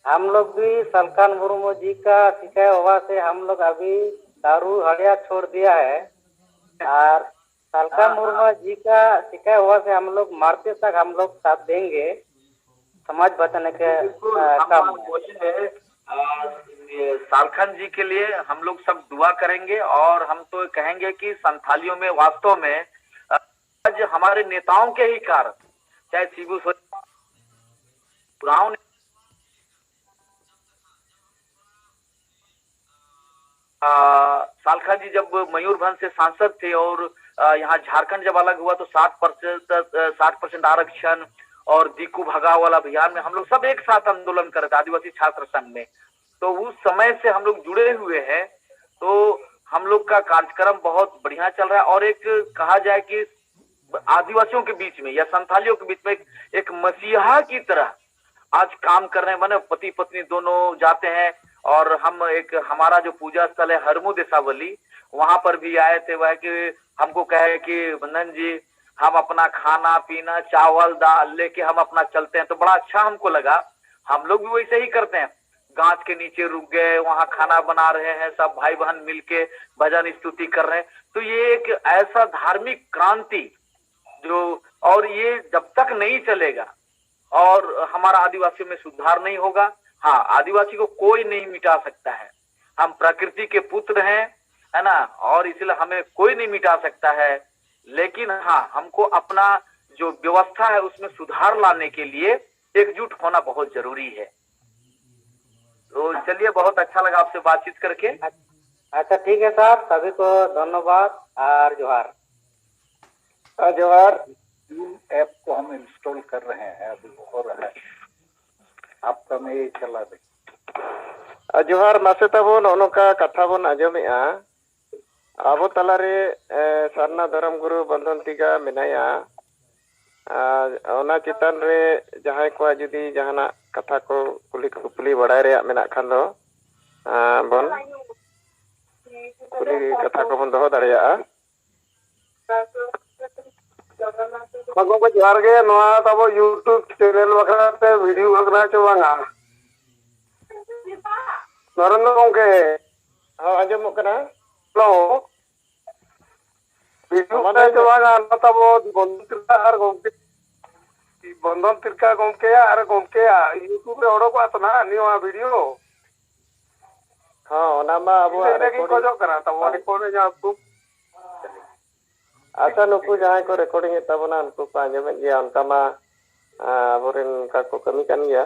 हम लोग भी सालखन मुर्मू जी का शिकायत हुआ से हम लोग अभी दारू हड़िया छोड़ दिया है और सालखन मुर्मू जी का शिकायत हुआ से हम लोग मरते तक हम लोग साथ देंगे समाज बचाने के काम में। सालखन जी के लिए हम लोग सब दुआ करेंगे और हम तो कहेंगे कि संथालियों में वास्तव में आज हमारे नेताओं के ही कारण, चाहे शिबू सोरेन सालखन जी जब मयूरभंज से सांसद थे और यहाँ झारखंड जब अलग हुआ तो 60% आरक्षण और दीकू भगाओ वाला अभियान में हम लोग सब एक साथ आंदोलन कर रहे थे आदिवासी छात्र संघ में। तो उस समय से हम लोग जुड़े हुए हैं, तो हम लोग का कार्यक्रम बहुत बढ़िया चल रहा है और एक कहा जाए कि आदिवासियों के बीच में या संथालियों के बीच में एक मसीहा की तरह आज काम कर रहे हैं। माने पति पत्नी दोनों जाते हैं और हम एक हमारा जो पूजा स्थल है हरमू देसावली, वहां पर भी आए थे। वह कि हमको कहे कि बंधन जी हम अपना खाना पीना चावल दाल लेके हम अपना चलते हैं, तो बड़ा अच्छा हमको लगा। हम लोग भी वैसे ही करते हैं, गाछ के नीचे रुक गए, वहां खाना बना रहे हैं, सब भाई बहन मिलके भजन स्तुति कर रहे हैं। तो ये एक ऐसा धार्मिक क्रांति जो, और ये जब तक नहीं चलेगा और हमारा आदिवासियों में सुधार नहीं होगा। हाँ, आदिवासी को कोई नहीं मिटा सकता है, हम प्रकृति के पुत्र हैं, है ना, और इसलिए हमें कोई नहीं मिटा सकता है। लेकिन हाँ, हमको अपना जो व्यवस्था है उसमें सुधार लाने के लिए एकजुट होना बहुत जरूरी है। तो चलिए, बहुत अच्छा लगा आपसे बातचीत करके। अच्छा ठीक है सर, सभी को धन्यवाद और जोहार। जोहार। ऐप को हम इंस्टॉल कर रहे हैं, अभी हो रहा है, आपका में ये चला दे। जोहार मासे तबो नोनोका कथा बन आजमेआ आबो तलारे सरना धर्म गुरु बंधन तिगा मेनाया ओना चितान रे जहां को जुदी जहाना कथा को कुली कुपली बड़ाय रे मेना खान दो बन कुली कथा को बन दोहो दाड़िया। मगो को जोहार गे, नोआ तबो यूट्यूब चैनल बखरा ते वीडियो बखरा चवांगा नरेंद्र गोंके हां आजमो कना हेलो वीडियो बखरा चवांगा न तबो बंधन तिरका गोंके आर गोंके यूट्यूब रे ओडो को ना निवा वीडियो हां ओनामा अब रेकॉर्डिंग को जो करा तबो रिकॉर्ड जा आपको अच्छा नुकु जहां को रिकॉर्डिंग तबना उनको पांजमे गया उनका मा बोरेन का को कमी कान गया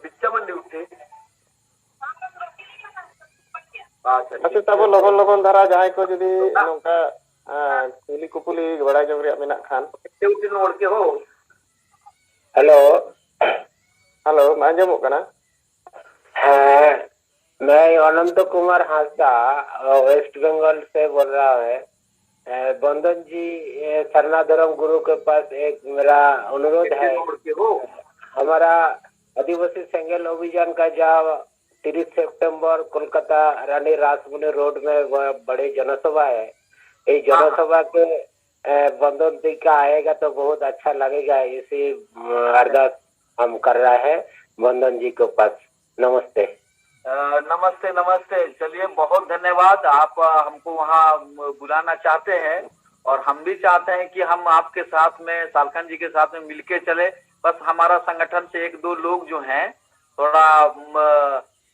बिच्चामन ड्यूटी। अच्छा तब लगन लगन धारा जहां को जदी नोका कुली कुपुली बड़ा जंगरिया मेना खान ड्यूटी नोड़ के हो। हेलो हेलो मांजमो कना। मैं अनंत कुमार हांसदा वेस्ट बंगाल से बोल रहा है। बंधन जी, सरना धर्म गुरु के पास एक मेरा अनुरोध है। हमारा आदिवासी संगठन अभियान का जब 30 सितंबर कोलकाता रानी रासमुनि रोड में बड़े जनसभा है, इस जनसभा के बंधन जी का आएगा तो बहुत अच्छा लगेगा। इसी अरदास हम कर रहा है बंधन जी के पास। नमस्ते। नमस्ते नमस्ते। चलिए बहुत धन्यवाद, आप हमको वहाँ बुलाना चाहते हैं और हम भी चाहते हैं कि हम आपके साथ में सालखन जी के साथ में मिलके चले। बस हमारा संगठन से एक दो लोग जो हैं थोड़ा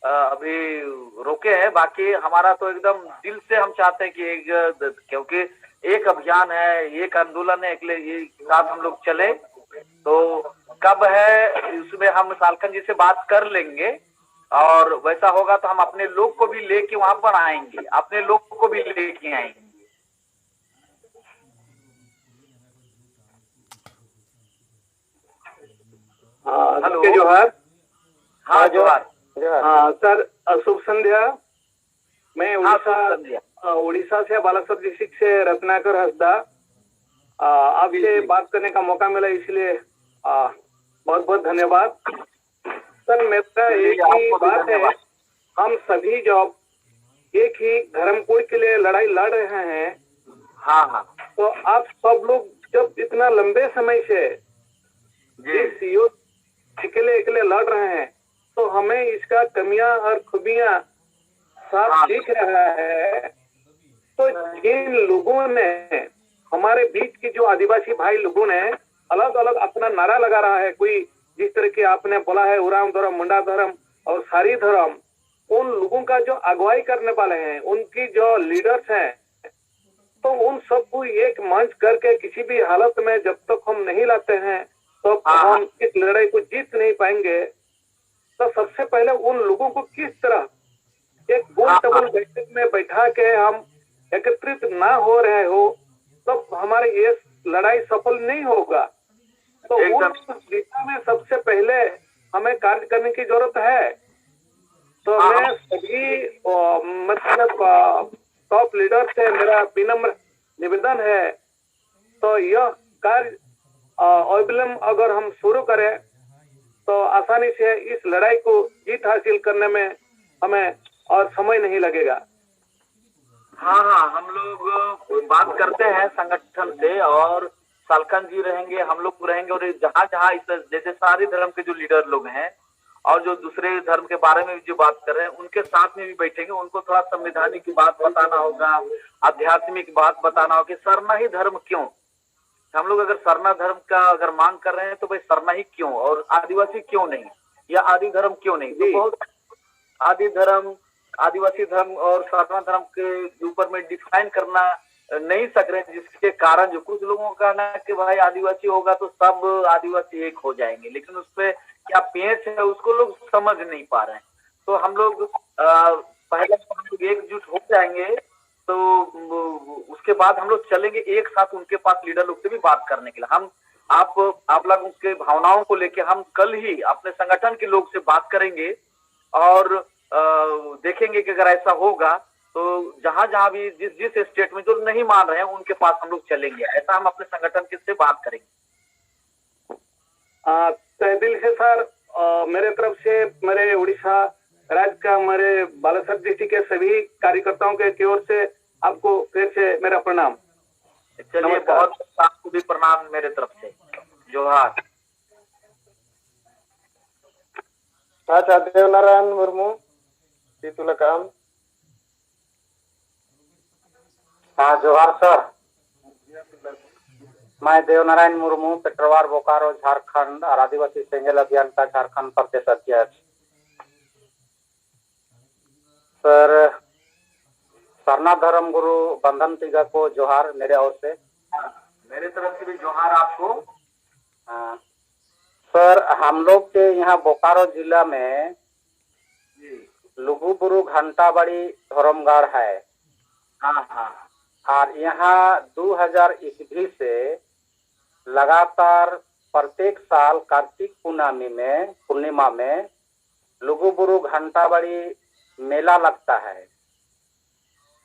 अभी रोके हैं, बाकी हमारा तो एकदम दिल से हम चाहते हैं कि क्योंकि एक अभियान है, एक आंदोलन है, एक साथ हम लोग चले। तो कब है उसमें हम सालखन जी से बात कर लेंगे और वैसा होगा तो हम अपने लोग को भी लेके वहां पर आएंगे, अपने लोग को भी लेके आएंगे। हेलो जोहार। हाँ जोहार। हाँ सर, शुभ संध्या। मैं संध्या। उड़ीसा से बालासोर डिस्ट्रिक्ट से रत्नाकर हंसदा आपसे बात करने का मौका मिला, इसलिए बहुत बहुत धन्यवाद सर। मेरा एक ही बात है, हम सभी जो एक ही धर्म कोड के लिए लड़ाई लड़ रहे हैं। हाँ हाँ। तो आप सब लोग जब इतना लंबे समय से इस युद्ध अकेले लड़ रहे हैं, तो हमें इसका कमियां और खूबियां साफ दिख रहा है। तो जिन लोगों ने हमारे बीच की जो आदिवासी भाई लोगों ने अलग अलग अपना नारा लगा रहा है, कोई जिस तरह की आपने बोला है उरांव धर्म, मुंडा धर्म और सारी धर्म, उन लोगों का जो अगुवाई करने वाले हैं, उनकी जो लीडर्स हैं, तो उन सबको एक मंच करके किसी भी हालत में जब तक हम नहीं लाते हैं तो हम इस लड़ाई को जीत नहीं पाएंगे। तो सबसे पहले उन लोगों को किस तरह एक गोल टेबल बैठक में बैठा के हम एकत्रित ना हो रहे हो, तब हमारी ये लड़ाई सफल नहीं होगा। तो उस दिशा में सबसे पहले हमें कार्य करने की जरूरत है। तो मैं सभी मतलब टॉप लीडर से मेरा विनम्र निवेदन है, तो यह कार्य अविलंब अगर हम शुरू करें तो आसानी से इस लड़ाई को जीत हासिल करने में हमें और समय नहीं लगेगा। हाँ हाँ, हम लोग बात करते हैं संगठन से और सालखन जी रहेंगे, हम लोग रहेंगे और जहाँ जहाँ इस जैसे सारे धर्म के जो लीडर लोग हैं और जो दूसरे धर्म के बारे में जो बात कर रहे हैं उनके साथ में भी बैठेंगे। उनको थोड़ा संवैधानिक की बात बताना होगा, आध्यात्मिक बात बताना होगा कि सरना ही धर्म क्यों। हम लोग अगर सरना धर्म का अगर मांग कर रहे हैं तो भाई सरना ही क्यों और आदिवासी क्यों नहीं, या आदि धर्म क्यों नहीं। तो बहुत आदि धर्म, आदिवासी धर्म और सरना धर्म के ऊपर में डिफाइन करना नहीं सक रहे, जिसके कारण जो कुछ लोगों का कहना है कि भाई आदिवासी होगा तो सब आदिवासी एक हो जाएंगे, लेकिन उसपे क्या पेच है उसको लोग समझ नहीं पा रहे हैं। तो हम लोग पहले हम लोग एकजुट हो जाएंगे, तो उसके बाद हम लोग चलेंगे एक साथ उनके पास लीडर लोग से भी बात करने के लिए। हम आप लोग उनके भावनाओं को लेके हम कल ही अपने संगठन के लोग से बात करेंगे और देखेंगे कि अगर ऐसा होगा तो जहां जहां भी जिस जिस स्टेट में जो नहीं मान रहे हैं उनके पास हम लोग चलेंगे। ऐसा हम अपने संगठन के से बात करेंगे। तहे दिल से सर, मेरे तरफ से मेरे उड़ीसा राज्य का, मेरे बालासोर डिस्ट्रिक्ट के सभी कार्यकर्ताओं के ओर से आपको फिर से मेरा प्रणाम। चलिए, बहुत आपको भी प्रणाम मेरे तरफ से। जोहार। अच्छा, देवनारायण मुर्मू काम। हाँ जोहार सर, मैं देवनारायण मुर्मू, पेट्रोवार बोकारो झारखंड और आदिवासी सेंगेल अभियान का झारखंड प्रदेश अध्यक्ष। सर, सरना धर्म गुरु बंधन तिगा को जोहार मेरे ओर से। मेरे तरफ से भी जोहार आपको। हाँ सर, हम लोग के यहाँ बोकारो जिला में लुगुबुरु घंटाबाड़ी धर्मगढ़ है। हाँ हाँ। और यहाँ 2000 ईस्वी से लगातार प्रत्येक साल कार्तिक पूर्णिमा में लुगुबुरु घंटाबाड़ी मेला लगता है।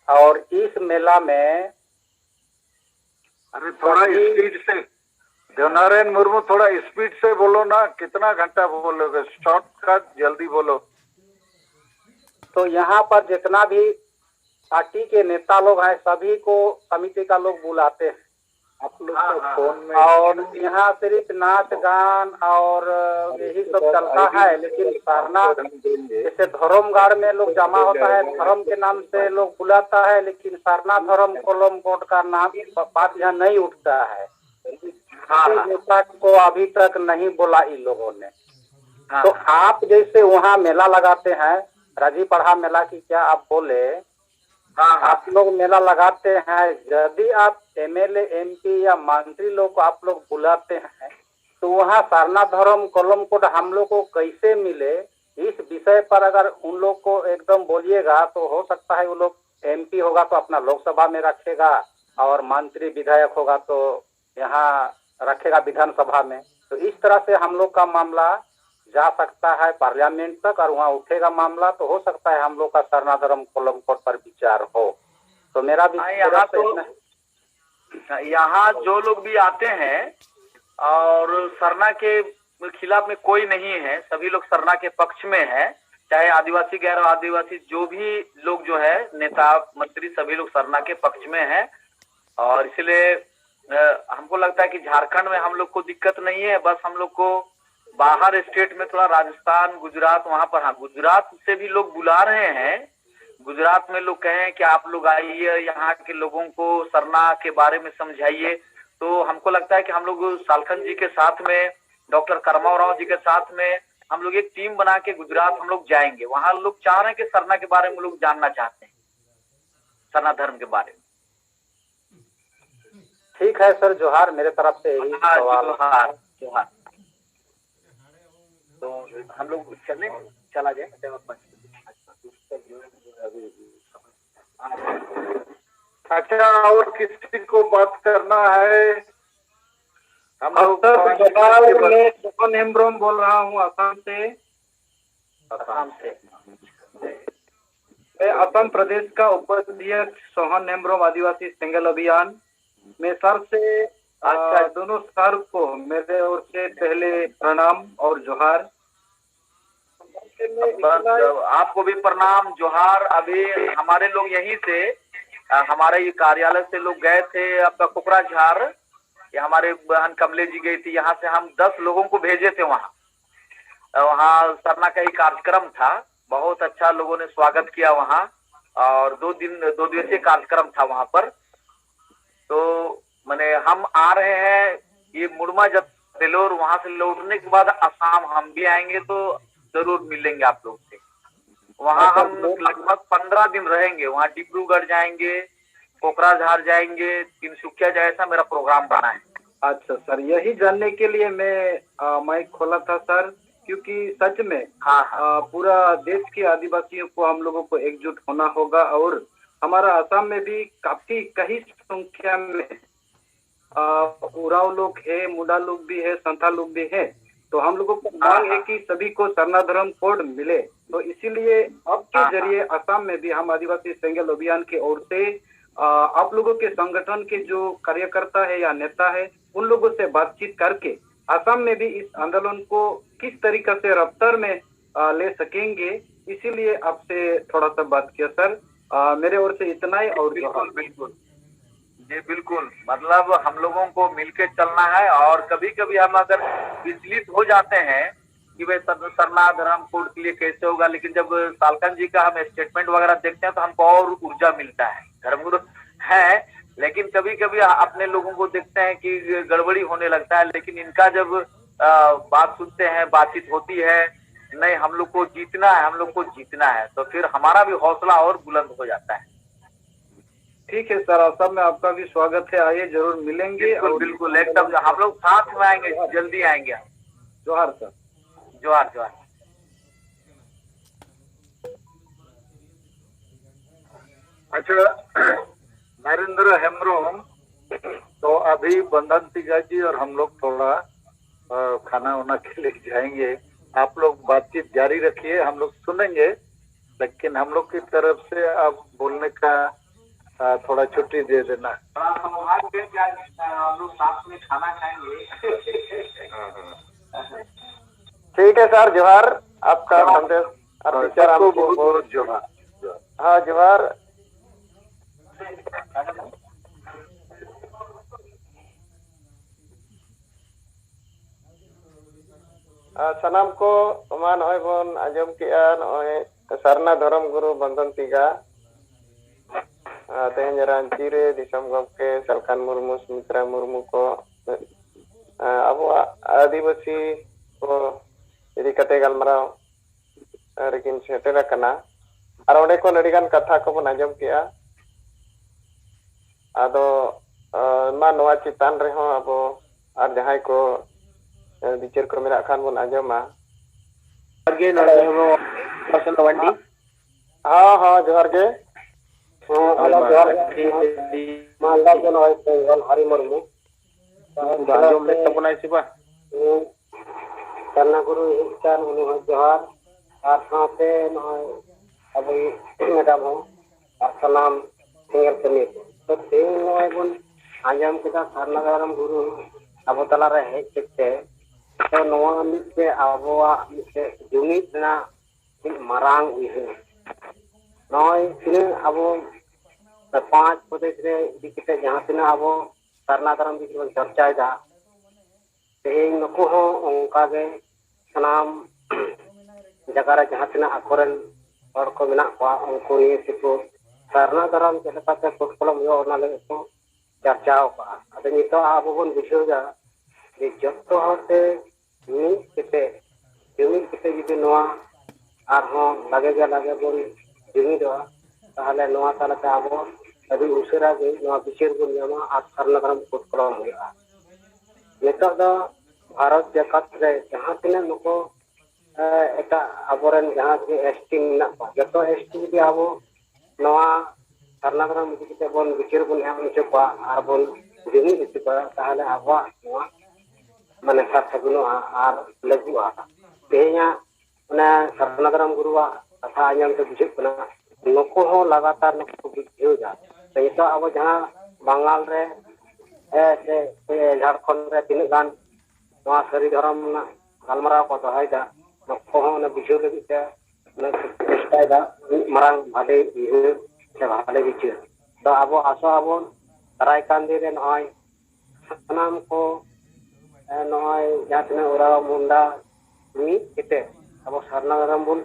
और इस मेला में अरे थोड़ा स्पीड से, देवनारायण मुर्मू थोड़ा स्पीड से बोलो ना, कितना घंटा बोलोगे, शॉर्टकट जल्दी बोलो। तो यहाँ पर जितना भी पार्टी के नेता लोग हैं सभी को समिति का लोग बुलाते हैं। आप लोग का फोन में और यहाँ सिर्फ नाच गान और यही सब चलता है। लेकिन सरना जैसे धर्मगढ़ में लोग जमा होता है, धर्म के नाम से लोग बुलाता है, लेकिन सरना धर्म कोलम कोट का नाम बात यहाँ नहीं उठता है। नेता को अभी तक नहीं बोला इन लोगों ने। तो आप जैसे वहाँ मेला लगाते हैं, राजी पढ़ा मेला की क्या आप बोले, आप लोग मेला लगाते हैं, यदि आप एमएलए एमपी या मंत्री लोग को आप लोग बुलाते हैं तो वहाँ सरना धर्म कोलम कोड हम लोग को कैसे मिले, इस विषय पर अगर उन लोग को एकदम बोलिएगा तो हो सकता है वो लोग, एमपी होगा तो अपना लोकसभा में रखेगा और मंत्री विधायक होगा तो यहाँ रखेगा विधानसभा में। तो इस तरह से हम लोग का मामला जा सकता है पार्लियामेंट तक और वहाँ उठेगा मामला, तो हो सकता है हम लोग का सरना धर्म कोलम कोड पर विचार हो। तो मेरा भी यहाँ जो लोग भी आते हैं और सरना के खिलाफ में कोई नहीं है, सभी लोग सरना के पक्ष में है, चाहे आदिवासी गैर आदिवासी जो भी लोग जो है नेता मंत्री सभी लोग सरना के पक्ष में है। और इसलिए हमको लगता है कि झारखंड में हम लोग को दिक्कत नहीं है, बस हम लोग को बाहर स्टेट में थोड़ा राजस्थान गुजरात वहां पर, हाँ गुजरात से भी लोग बुला रहे हैं। गुजरात में लोग कहे कि आप लोग आइए, यहाँ के लोगों को सरना के बारे में समझाइए। तो हमको लगता है कि हम लोग सालखन जी के साथ में, डॉक्टर करमाव राव जी के साथ में हम लोग एक टीम बना के गुजरात हम लोग जाएंगे। वहां लोग चाह रहे हैं कि सरना के बारे में लोग जानना चाहते हैं, सरना धर्म के बारे में। ठीक है सर, जोहार मेरे तरफ से यही सवाल। जोहार। तो हम लोग चला जाए। अच्छा, और किसी को बात करना है? हम लोग मैं सोहन हेम्ब्रोम बोल रहा हूँ असम से। मैं असम प्रदेश का उपाध्यक्ष सोहन हेम्ब्रोम आदिवासी सेंगल अभियान में सर से दोनों सर को मेरे ओर से पहले प्रणाम और जोहार। आपको भी प्रणाम जोहार। अभी हमारे लोग यहीं से हमारे ये कार्यालय से लोग गए थे आपका कोकराझार, ये हमारे बहन कमले जी गई थी, यहाँ से हम 10 लोगों को भेजे थे वहाँ सरना का ही कार्यक्रम था, बहुत अच्छा लोगों ने स्वागत किया वहाँ और 2 दिवसीय कार्यक्रम था वहाँ पर। तो मैंने हम आ रहे हैं ये मुड़मा जब बेलोर, वहां से लौटने के बाद असम हम भी आएंगे तो जरूर मिलेंगे आप लोग से। वहाँ हम लगभग 15 दिन रहेंगे, वहाँ डिब्रूगढ़ जाएंगे, कोकराझार जाएंगे, तिनसुकिया जाए, ऐसा मेरा प्रोग्राम बना है। अच्छा सर, यही जानने के लिए मैं माइक खोला था सर, क्योंकि सच में पूरा देश के आदिवासियों को हम लोगों को एकजुट होना होगा और हमारा असम में भी काफी कई संख्या में उराव लोग है, मुंडा लोग भी है, संथा लोग भी है। तो हम लोगों को मांग है कि सभी को सरना धर्म कोड मिले। तो इसीलिए अब के जरिए असम में भी हम आदिवासी सेंगल अभियान की ओर से आप लोगों के संगठन के जो कार्यकर्ता है या नेता है उन लोगों से बातचीत करके असम में भी इस आंदोलन को किस तरीके से रफ्तार में ले सकेंगे, इसीलिए आपसे थोड़ा सा बात किया सर। मेरे ओर से इतना ही। और बिल्कुल जी बिल्कुल, मतलब हम लोगों को मिलके चलना है। और कभी कभी हम अगर विचलित हो जाते हैं कि भाई सरना धर्म कोड के लिए कैसे होगा, लेकिन जब सालकन जी का हम स्टेटमेंट वगैरह देखते हैं तो हमको और ऊर्जा मिलता है। धर्मगुरु है, लेकिन कभी कभी अपने लोगों को देखते हैं कि गड़बड़ी होने लगता है, लेकिन इनका जब बात सुनते हैं, बातचीत होती है, नहीं हम लोग को जीतना है, हम लोग को जीतना है, तो फिर हमारा भी हौसला और बुलंद हो जाता है। ठीक है सर, असम में आपका भी स्वागत है, आइए जरूर मिलेंगे। बिल्कुल बिल्कुल, एकदम हम लोग साथ में आएंगे, जल्दी आएंगे। जोहार सर। जोहार जोहार। अच्छा नरेंद्र हेम्ब्रोम, तो अभी बंधन तिगा जी और हम लोग थोड़ा खाना वाना के लिए जाएंगे। आप लोग बातचीत जारी रखिए, हम लोग सुनेंगे, लेकिन हम लोग की तरफ से आप बोलने का थोड़ा छुट्टी दे देना। हम लोग साथ में खाना खाएंगे। ठीक है सर, जोहार। आपका संदेश आपको बहुत बहुत जोहार। हाँ जोहार। सानाम को मा नॉय बोन आजम किया नॉय सरना धर्म गुरु बंधन तिगा तेहन रांची रे दिसम गमके सलखान मुर्मू सुमित्रा मुर्मू को अब आदिवासी को इदी कते गलमराव रेकिन सेटेर कना और ओडे को नडीगान कथा को बन आजम किया आदो मा नोआ चितान रे हो अब और जहां को बिचार को मेरा खान बन आजमा आगे नड़े हो पर्सन वंडी हाँ हाँ जोहार के मालदा के नॉय पेगल हरि मुर्मू आजम ले तबनाई सिबा करना गुरु हिचान उनी हो जोहार और साथे नॉय अभी मैडम हो और सलाम सिंगल कमी तो तेन नॉय बुन आजम के सरना धर्म गुरु अब तला रे हेज केते तो नोआ मिते आबोआ मिते जुमित ना मारांग उइहे नॉय तिने अबो 5 प्रदेश रे दिकते जहां तिने अबो सरना धर्म की चर्चा दा तेन नको हो उनका के सनाम जगह रे जहां तिने अकोरन और को मिना को उनको ये सिको सरना धर्म के लेकाते फुटकलम यो ओना ले को चर्चाओ का अद नितो आबो बन बुझोगा जे जत्तो होते नि केते जुमित केते जुदी नोआ आर हो लागे बोन जुमित ताहले नोआ तालते आबो अभी उसेरा गे नोआ बिचार बोन न्यामा आर सरना धर्म फुटकलम हुआ नितो दो भारत जगत रे जहां तिने नको एटा आबोरन जहां के एसटी ना जतो एसटी जुदी आबो नोआ सरना धर्म केते बोन बिचार bone M Chopa are bone Jumit इतिपा ताहले आबो नोआ माने साथगुनो आर लगुआ तेया ना सरना धर्म गुरुआ कथा आंजम ते बुझे कना नको हो लगातार नको बुझियो जा तो अब जहां बंगाल रे से झारखंड रे तीन गान नवा सरी धर्म ना गलमरा को दहायदा नको हो ना बुझियो लगी ते ना चेष्टायदा मरांग भाले इहे से भाले बिचे तो अब आसो अब राय कांदी रे नय सनाम को नय जातने ओरा मुंडा मी केते अब सरना धर्म बुन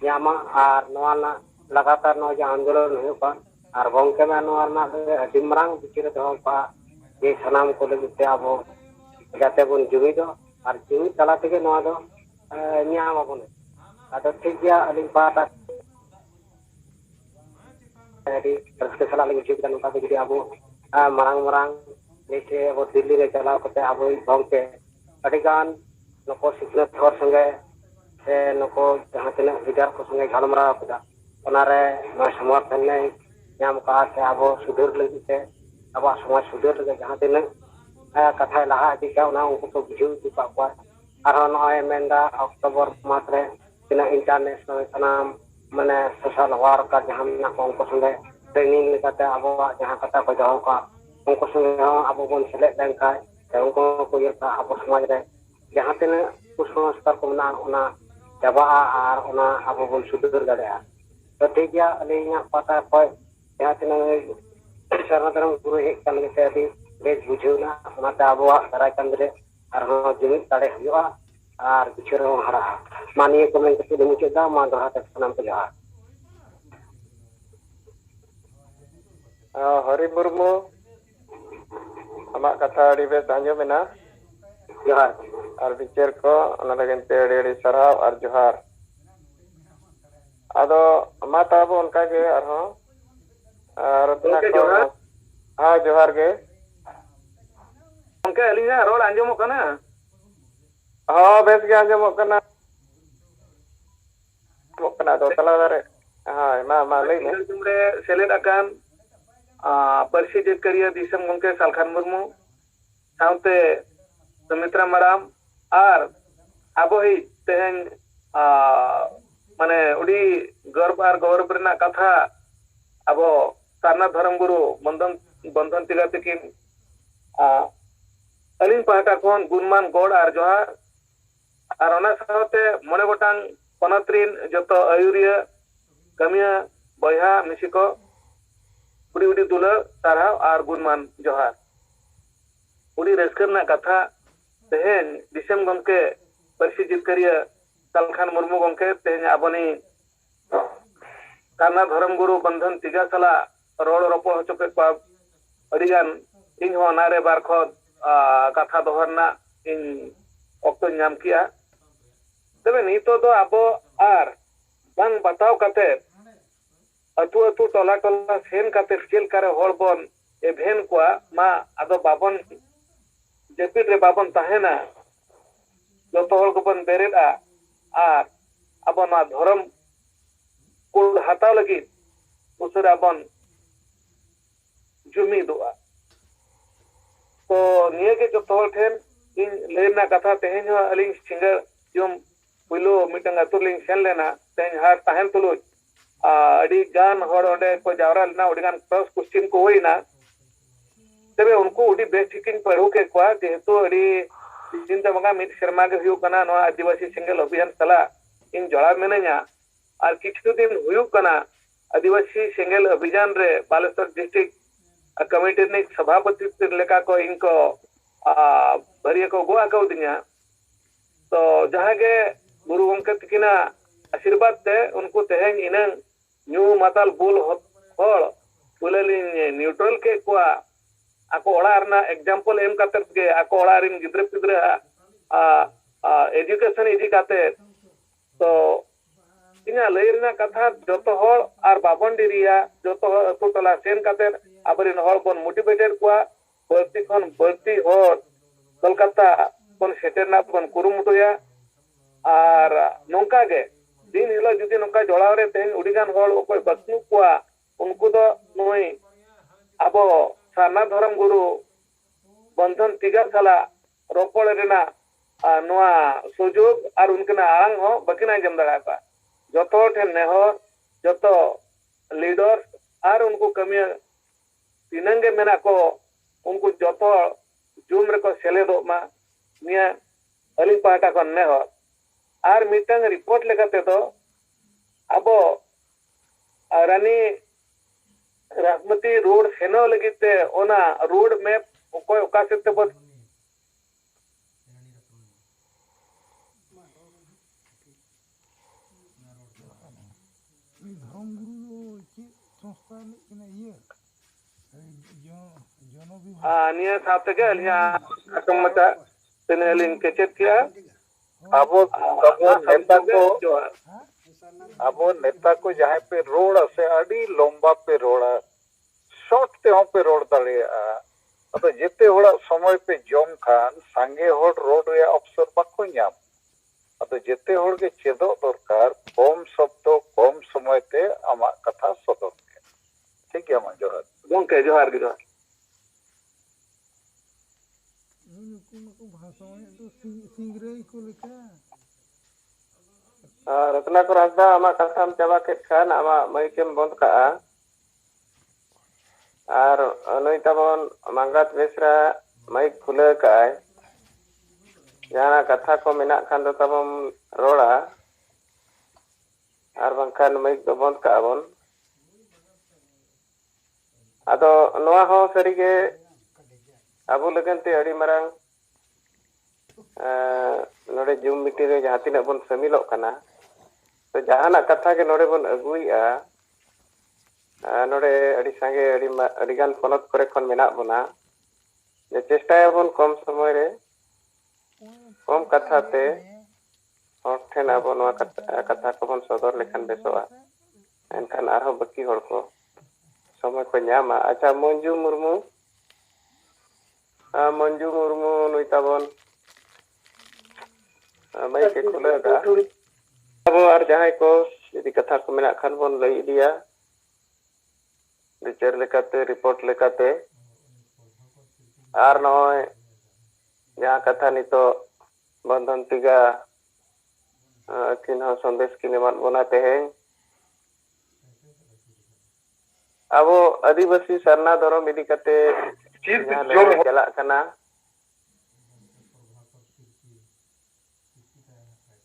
यामा आर नवा ना लगातार नय जे आंदोलन हो पा आर गंके में नवा ना अति मरांग बिचिर दो पा ये सनाम को लगिते अब जाते बुन जुमी दो आर जुमी तला तेगे नवा दो न्याम बुन आदो ठीक गया अलिन पाटा एडी रस्ते सला लगी ठीक नुका बिदि अब मरांग जैसे अब दिल्ली रे चलाव कते अब गंके अडिगान नको सिखनत हर संगे से नको जहां तिना विचार को संगे गलमरा कदा ओनारे नो समर्थन ने नाम का से अब सुधर लगिते अब समाज सुधर लगे जहां तिना कथा लहा इदी का ओना उनको तो बुझियो दिपा को आरो नय मेंदा अक्टोबर मास रे तिना इंटरनेशनल सनाम माने सोशल वर्कर जहां ना उनको संगे ट्रेनिंग लेकाते अब जहां कथा को जाओ का उनको संगे अब बन सेलेक्ट लेनका उनको को यता अब समाज रे जहां तिना कुसंस्कार को ना ओना चाबा आर ओना अब बन सुधर दाड़िया तो ठीक गया अलिया पता को जहां तिना सरना धर्म गुरु हेक कान के अभी बेस बुझेना ओनाते अब दाराय कान रे आर हो जुमित दाड़े हुआ आर बिचार हो हरा मानिए कमेंट के मुचे दा मा दोहा तक सनाम के जहां हरि मुर्मू आमा कथा अड़ी बेस आंजमेना जोहार और बिचार को ओना लगन ते अड़ी सराव और जोहार आदो मा ताबो उनका के और हो रत्ना को हां जोहार के उनके अलिया रोल आंजमो कना हां बेस के आंजमो कना दो तला दारे हां मा लई ने तुमरे सेलेद अकान परिषद करिया दिसम गंके सालखान मुर्मू साउते सुमित्रा मैडम और आबो ही तेहन माने उडी गर्व और गौरव रना कथा आबो सरना धर्म गुरु बंधन तिगा तकिन अलिन पाटा कोन गुणमान गौड़ और जोहार और ओना साउते मने गोटांग पनत्रिन जतो आयुरिया कमिया बयहा मिसिको उड़ी उड़ी दुला साराव और गुणमान जोहार उड़ी रस्कर ना कथा तेहन दिसम गमके पार्सी जितकारिया सालखान मुर्मू गंके तेज आबनी काना धर्म गुरु बंधन तिगा सला रोड रोपड़ होचो के अडिगान इन हो नारे बार खो कथा दोहरना इन ऑक्टो नाम किया तबे नितो दो आबो आर बांग बताव काते अतु अतु टोला टोला सेन काते चेल करे होड़ बोन एभेन कोआ मा आदो बाबन जेपिड रे बाबन ताहेना जतो होड़ को बन बेरेदा आर आबो ना धर्म कुल हताव लगी उसरा बन जुमीदोआ तो निये के जतो होड़ ठेन इन लेना कथा तेहेन हो अलिंग सिंगर जोम पुलो मिटंग अतुलिंग सेन लेना तेहेन हार ताहेन तुलुज अड़ी गान होड़ ओडे को जावरा लेना ओडी गान क्रॉस क्वेश्चन को होइना तबे उनको उडी बेसिकिंग पढ़ो के क्वा जेहेतु अड़ी चिंता मंगा मिट शर्मा के हुयु कना नो आदिवासी सिंगल अभियान सला इन जोड़ा मेनया और किछु दिन हुयु कना आदिवासी सिंगल अभियान रे बालेश्वर डिस्ट्रिक्ट कमिटी ने सभापति लेका को इनको भरिया को गोआ को दिया तो जहां के गुरु गंके तकिना आशीर्वाद ते उनको तेहेन इनंग न्यू माताल बुल होड़ बुलेलिन न्यूट्रल के कोआ ako ola arna example em katet ge ako ola rin gidre pidre education idi kate to इना लैरना कथा जतो हर आर बाबन डिरिया जतो अतु टला सेन काते आबरिन हर बन मोटिवेटेड कुआ बर्ती खन बर्ती हर कोलकाता बन सेटेरना बन कुरुमुटुया आर नोंका गे दिन हिलो जुदी नोंका जोड़ाव रे तेन उडिगान हर ओकोय बसनु कुआ उनको दो नोय आबो सारना धर्म गुरु बंधन तिगा साला रोपड़ रेना नोआ सुजोग आर उनकना आंग हो बकिना जम दड़ा का जतो ठेन नेहर जतो लीडर आर उनको कमिया तिनंगे मेना को उनको जतो जूम रे को सेलेदो मा निया अली पाटा को नेहर आर मिटंग रिपोर्ट लेकाते तो अबो रानी राजमती रोड सेनो लगिते ओना रोड मैप कोई ओकासित बस निया साथ के अलिया अकमता तेनेलिन के चेक किया अब नेता को जहाँ पे रोड से अड़ी लंबा पे रोड शॉर्ट ते हो पे रोड दाड़िया अब जेते होड़ा समय पे जम खान सांगे होड़ रोड रे अवसर बाको नाम अब जेते होड़ के चेदो दरकार कम शब्द कम समय ते आमा कथा सदर के ठीक है मा जोहार गोंके जोहार के जोहार रत्नाकर हासदा आमा कथाम चाबा के खान आमा माइकेम बंद का आर नई तबन मंगात बेसरा माइक खुले का जहां कथा को मेना खान दो तबम रोड़ा आर बंखान माइक दो बंद का बन आदो नोआ हो सरीगे अबु लगनते अड़ी मरंग नोडे जूम मीटिंग रे जहां तिना बन शामिल कना तो जहाना कथा के नोडे बन अगुइया नोडे अड़ी संगे अड़ी गान पनत करे खन मेना बना जे चेष्टा बन कम समय रे कम कथा ते और ठेन अब नोआ कथा को बन सदर लेखन बेसोआ एनखान आरो बाकी हर को समय को न्यामा अच्छा मंजू मुर्मू नुइताबन माई के खुले का अब और जहां को यदि कथा को मेना खान बन लई दिया विचार लेकाते रिपोर्ट लेकाते आर नय जहां कथा नितो बंधन तिगा किन संदेश की निमान बनाते हैं अब आदिवासी सरना धर्म इदी कते चला कना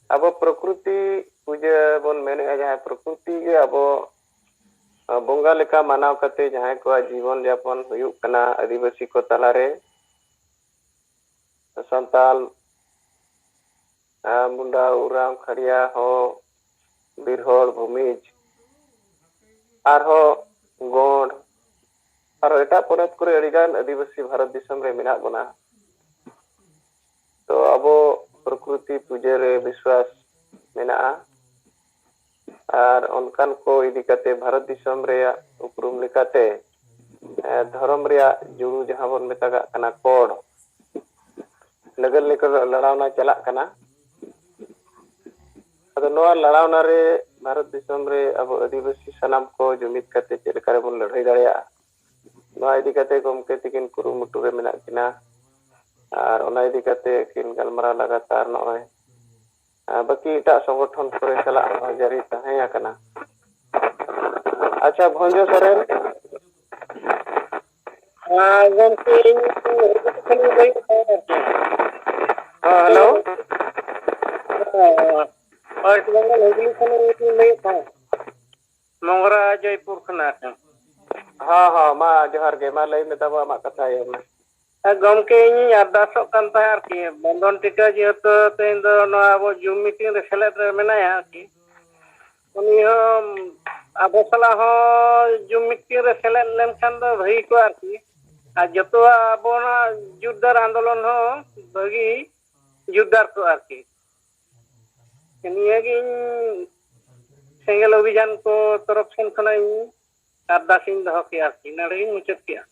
अब प्रकृति पूजा बन मेने जहां प्रकृति के अब बोंगा लेका मानव कते जहां को जीवन यापन हुयु कना आदिवासी को तलारे संताल मुंडा उराम खड़िया हो बिरहोड़ भूमिज गोंड और एटा पोनत करे अड़ीगान आदिवासी भारत दिसम रे मेना बना तो अब प्रकृति पूजा रे विश्वास मेना और उनकान को इदी कते भारत दिसम रे उपरुम लेकाते धर्म रे जुड़ू जहां बन मेतागा कना कोड नगर लेकर लड़ावना चला कना अदो नोआ लड़ावना रे भारत दिसम रे अब आदिवासी सनाम को जुमित कते चेलकारे बन लड़ाई दाड़िया नोआ इदी कते गोमके तिकिन कुरुमुटु रे मेना किना और ओना इदी कते किन गलमरा लगातार नोय बाकी एटा संगठन करे चला जारी तहेया कना अच्छा भंजो सरेन गमके हेलो वेस्ट बंगाल हुगली खन लई था मंगरा जयपुर खना हाँ हाँ मा जोहार गे मा लई में तब आमा कथा ये गमके इन अरदासो कान तार की बंधन टीका जेहेतु तेन दो अब जूम मीटिंग रे सेलेद रे मेनाया की उनी अब सला हो जूम मीटिंग रे सेलेद लेन खान दो भई को आरकी आ जतो अबोना जुद्धार आंदोलन हो भगी जुद्धार को आरकी नियागी सेंगल अभियान को तरफ सेन खना अरदासिन दो के आरकी नड़ी मुचत किया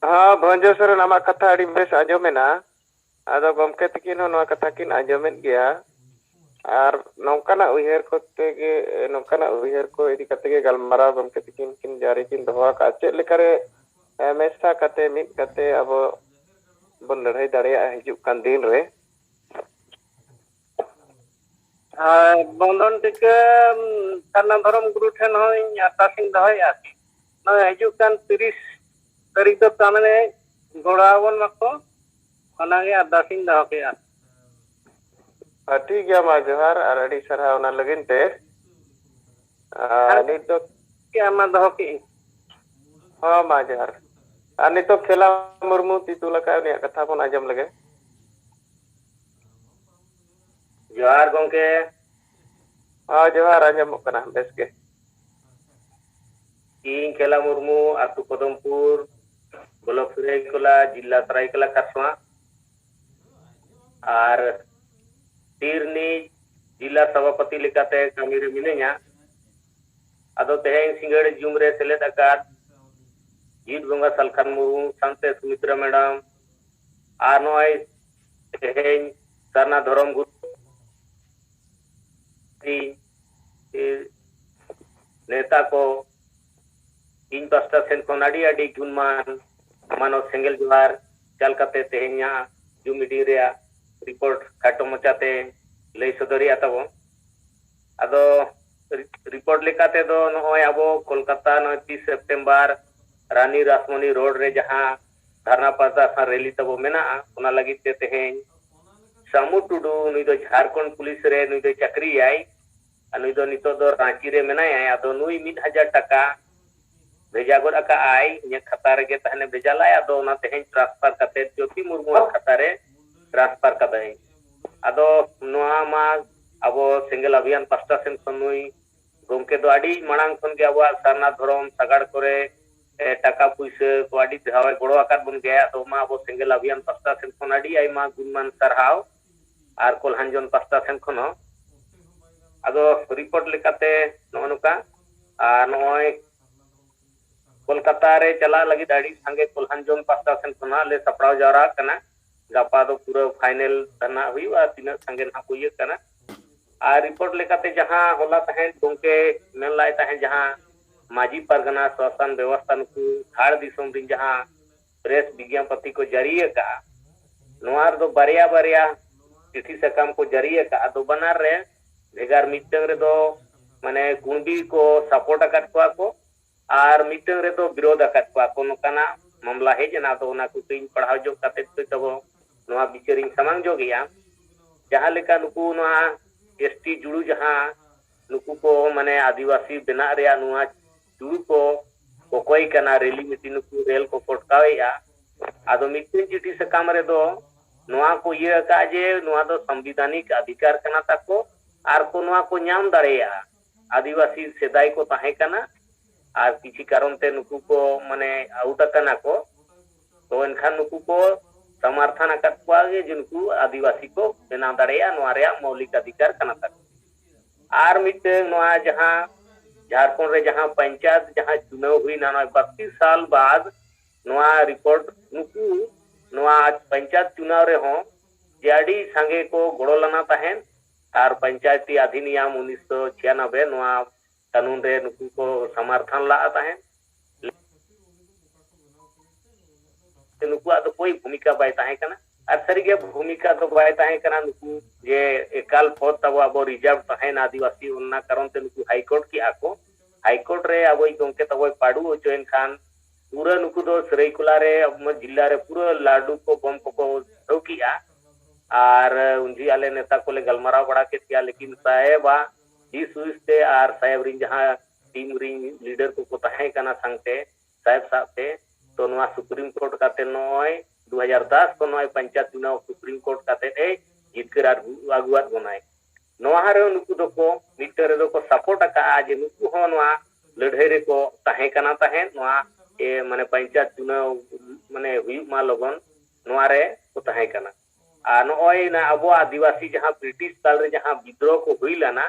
हाँ भंजो सरेन आमा कथा अड़ी बेस आजमेना आदो गमके तकिन हो कथा किन आजमेन गया और नौकाना उयहर कोते के नौकाना उयहर को इदी कते के गलमारा गमके तकिन किन जारी किन दोहा का चेक लेकारे मेसा कते मिट कते अब बन लड़ाई दाड़िया हिजुक कान दिन रे बंधन टीका सरना धर्म गुरु ठेन हो आतासिन दहया न हिजुक कान 30 तारीख तो तामने गोड़ावन मको ओनागे आदासिन दह के ठीक गया मा जोहार और अड़ी सरहा ओना लगिन ते नित तो क्या मा दह के हाँ मा जोहार और नित तो खेला मुर्मू तीतू लका उनिया कथा बन आजम लगे जोहार गंके हाँ जोहार आजम कना बेस के इन खेला मुर्मू आतु कदमपुर ब्लॉक सरायकला जिला सरायकला खरसुआ और तीरनी जिला सभापति लेकाते कामी रे मिनेया अदो तेहें सिंगड़ जुम रे सेलेद आकाद जीत गंगा सलखान मुर्मू सांते सुमित्रा मैडम और नय तेहें सरना धर्म गुरु नेता को इन पास्टा सेन को नाडी आडी गुणमान मानो सेंगल जोहार चल कते तेहेnya जू मीडिया रे रिपोर्ट खाटो मचाते लई सदरिया तबो अदो रिपोर्ट लेकाते दो नय आबो कोलकाता 29 सितंबर रानी रासमणी रोड रे जहां धरना प्रदर्शन रैली तबो मेना ओना लगी ते तेहें सामू टुडू नुई दो झारखंड पुलिस रे नुई दो चाकरी आई नुई दो नितो दो रांची रे मेना आदो नुई 1000 टका भेजा गोद आका आई इन खाता रे तहने भेजा लाय अदो ना तेहें ट्रांसफर कते ज्योति मुर्मू खाता रे ट्रांसफर कदे अदो नोआ मा अबो सिंगल अभियान पास्टा सेन खनुई गोमके दो आडी मांग खन के अबो सरना धरम सगाड़ करे टाका पुइसे को आडी धावे गोड़ो आकात बन गया तो मा अबो सिंगल अभियान पास्टा सेन खन आडी आई मा गुणमान सरहाव आर कोलहांजन पास्टा सेन खनो अदो रिपोर्ट लेकाते नोनुका आ नोय कोलकाता रे चला लगी दाड़ी संगे कोलहांजन पास्टा सेन खना ले सपड़ाव जावरा कना गपा दो पूरा फाइनल तना हुआ तीन संगे ना को ये कना आ रिपोर्ट लेकाते जहां होला तहे गोंके मेन लाय तहे जहां माजी परगना शासन व्यवस्था नुकु खाड़ दिसोम दिन जहां प्रेस विज्ञापति को जारी का नोआर दो बारिया बारिया चिट्ठी सकाम को जारी का दो बनार रे भेगार मिटंग रे दो माने कुंडी को सपोर्ट अकाट को और मिटंग रे तो विरोध अकाट को नोकाना मामला है जना तो ना को तीन पढ़ाव जो काते तबो नोआ बिचारिंग समांग जो गया जहां लेका नुकु नोआ एसटी जुड़ू जहां नुकु को माने आदिवासी बेना रे नोआ जुड़ू को कोई कना रेली मिटी नुकु रेल को पटकावेया आदो मिटिंग चिट्ठी से काम रे दो ᱱᱚᱣᱟ ᱠᱚ ᱤᱭᱟᱹ ᱟᱠᱟᱫ ᱡᱮ ᱱᱚᱣᱟ ᱫᱚ ᱥᱚᱝᱵᱤᱫᱷᱟᱱᱤक ᱟᱫᱷᱤᱠᱟᱨ ᱠᱟᱱᱟ ᱛᱟᱠᱚ ᱟᱨ ᱠᱚ ᱱᱚᱣᱟ ᱠᱚ ᱧᱟᱢ ᱫᱟᱲᱮᱭᱟᱜᱼᱟ ᱟᱹᱫᱤᱵᱟᱹᱥᱤ ᱥᱮᱫᱟᱭ ᱠᱚ ᱛᱟᱦᱮᱸ ᱠᱟᱱᱟ ᱟᱨ ᱠᱤᱪᱷᱤ ᱠᱟᱨᱚᱱ ᱛᱮ ᱱᱩᱠᱩ ᱠᱚ ᱢᱟᱱᱮ ᱟᱣᱩᱴ ᱟᱠᱟᱱᱟ ᱠᱚ तो एनखान नुकु को समर्थन अकत कुआ जे नुकु आदिवासी को बेनाव दाड़ेया नोआ रेया मौलिक अधिकार कना तक आर मिटे नोआ जहां झारखंड रे जहां पंचायत जहां चुनाव हुई ना 32 साल बाद नोआ रिपोर्ट नुकु नोआ पंचायत चुनाव रे हो जेडी संगे को गोड़ो लना तहन आर पंचायती अधिनियम 1996 नोआ कानून रे नुकु को समर्थन ला तहन नुकुआ तो कोई भूमिका बाय ताहे कना और सरीगे भूमिका तो बाय ताहे कना नुकु जे एकाल पद तब अब रिजर्व ताहे आदिवासी उन्ना कारण ते नुकु हाईकोर्ट की आको हाईकोर्ट रे अब गंके तब पाडू होचोन खान पूरा नुकु दो सरायकुला रे अब जिला रे पूरा लाडू को बम को ठोकिया और उनजी आले नेता को ले गलमराव बड़ा के थिया लेकिन साहेबा दिस सुइसते और साहेब रिंग जहां टीम रिंग लीडर को ताहे कना संगते साहेब साहब तो नोआ सुप्रीम कोर्ट काते नय 2010 को नय पंचायत चुनाव सुप्रीम कोर्ट काते ए जितकर आगुआत बनाए नोआ रे नुकु दको मिटर रे को सपोर्ट का जे नुकु हो नोआ लड़ाई रे को ताहे कना ताहे नोआ ए माने पंचायत चुनाव माने हुई मा लगन नोआ रे को ताहे कना आ नय ना अब आदिवासी जहां ब्रिटिश काल रे जहां विद्रोह को हुई लाना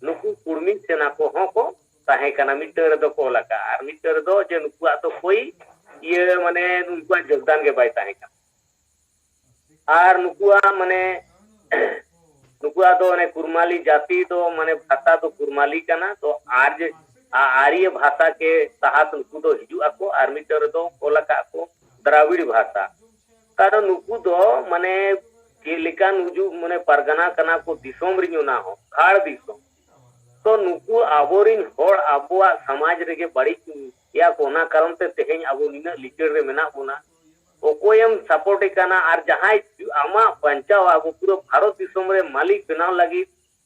नुकु कुर्मी सेना को हो को ताहे कना मिटर रे को लका आर मिटर दो जे नुकु तो कोई ये माने नुकुआ योगदान के बाय ताहे का आर नुकुआ माने नुकुआ तो ने कुरमाली जाति तो माने भाषा तो कुरमाली कना तो आर्य आर्य भाषा के तहत नुकु तो हिजु आको आर मिटर तो कोलका को द्राविड़ भाषा कारण नुकु तो माने के लेका नुजु माने परगना कना को दिसोम रिनु ना हो खाड़ दिसोम तो नुकु आबोरिन होड़ आबुआ समाज रे के बड़ी या कोना कारण ते तेहें अब निना लिचर रे मेना बोना ओकोयम सपोर्ट काना आर जहां आमा पंचाव अब पूरा भारत दिसोम रे मालिक बनाव लगी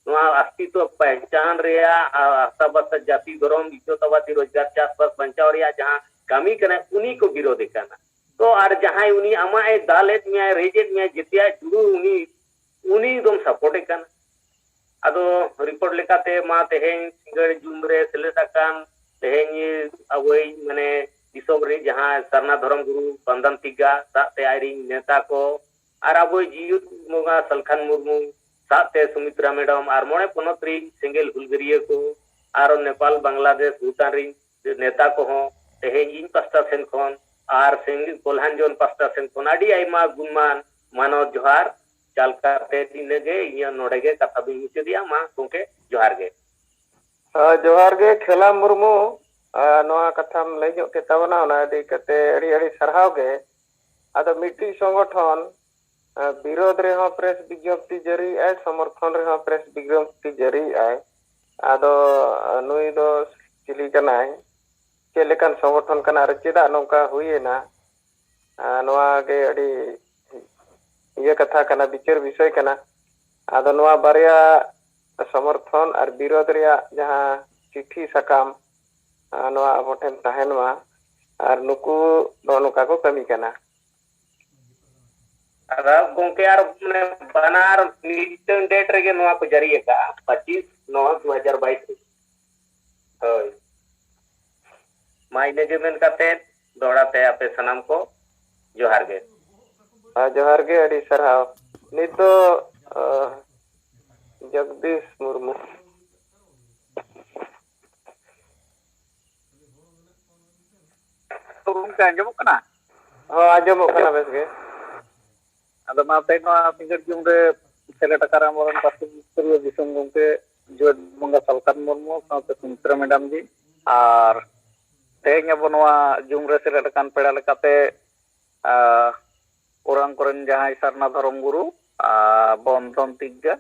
नोआ अस्तित्व पहचान रे आसाबस जाति धर्म इज्जतवादी रोजगार चासबास पंचाव रे जहां कमी कना उनी को विरोध काना तो आर जहां उनी आमा ए दालेत में रेजेट में जितिया जुड़ू उनी दम सपोर्ट काना अदो रिपोर्ट लेकाते मा तेहें सिंगड़ जुमरे सेलेटाकान तेहें अबोई माने दिसोम रे जहां सरना धर्म गुरु बंदन तिगा साते आइरी नेता को आर अबोई जियुत मोगा सलखान मुर्मू साते सुमित्रा मैडम आर मोने पनोत्री सिंगल हुलगरिया को आर नेपाल बांग्लादेश भूटान री नेता को हो तेहें इन पास्ता सेन खन आर सिंगल कोल्हान जोन पास्ता सेन खन आडी आइमा गुणमान मानव जोहार चालका ते दिनगे इया नोडेगे कथा भी मुचदिया मा गोंके जोहार गे खेला मुर्मू नोआ कथाम लई जो के तबना ना दी कते अड़ी सरहाव गे आदो मिट्टी संगठन विरोध रे हो प्रेस विज्ञप्ति जारी है समर्थन रे हो प्रेस विज्ञप्ति जारी है आदो नुई दो चिली कनाय के लेकन संगठन कना रे चेदा नोका हुई ना नोआ गे अड़ी ये कथा कना विचार विषय कना आदो नोआ बारिया समर्थन और विरोध रे जहां चिट्ठी सकाम नोआ अबोठेन तहनवा और नुकु नोका को कमी कना अदा गोंके आर माने बनार मिटन डेट रे नोआ को जारी का 25/9/2022 होय माइने जेमेन काते दोड़ाते आपे सनम को जोहार गे जोहार गे अड़ी सरहाव नितो जगदीश मुर्मू तो उनका आंजमो कना हां आंजमो कना बेस गे अदा माते नो सिंगर जुम रे सेलेट कराम वरन पास पूर्व दिसम गंके जोड मंगा सलखान मुर्मू साथे सुमित्रा मैडम जी और तेहें अब नोआ जुम रे सेलेट कान पेड़ा लेकाते orang koren jahai sarna धर्म गुरु बंधन तिग्गा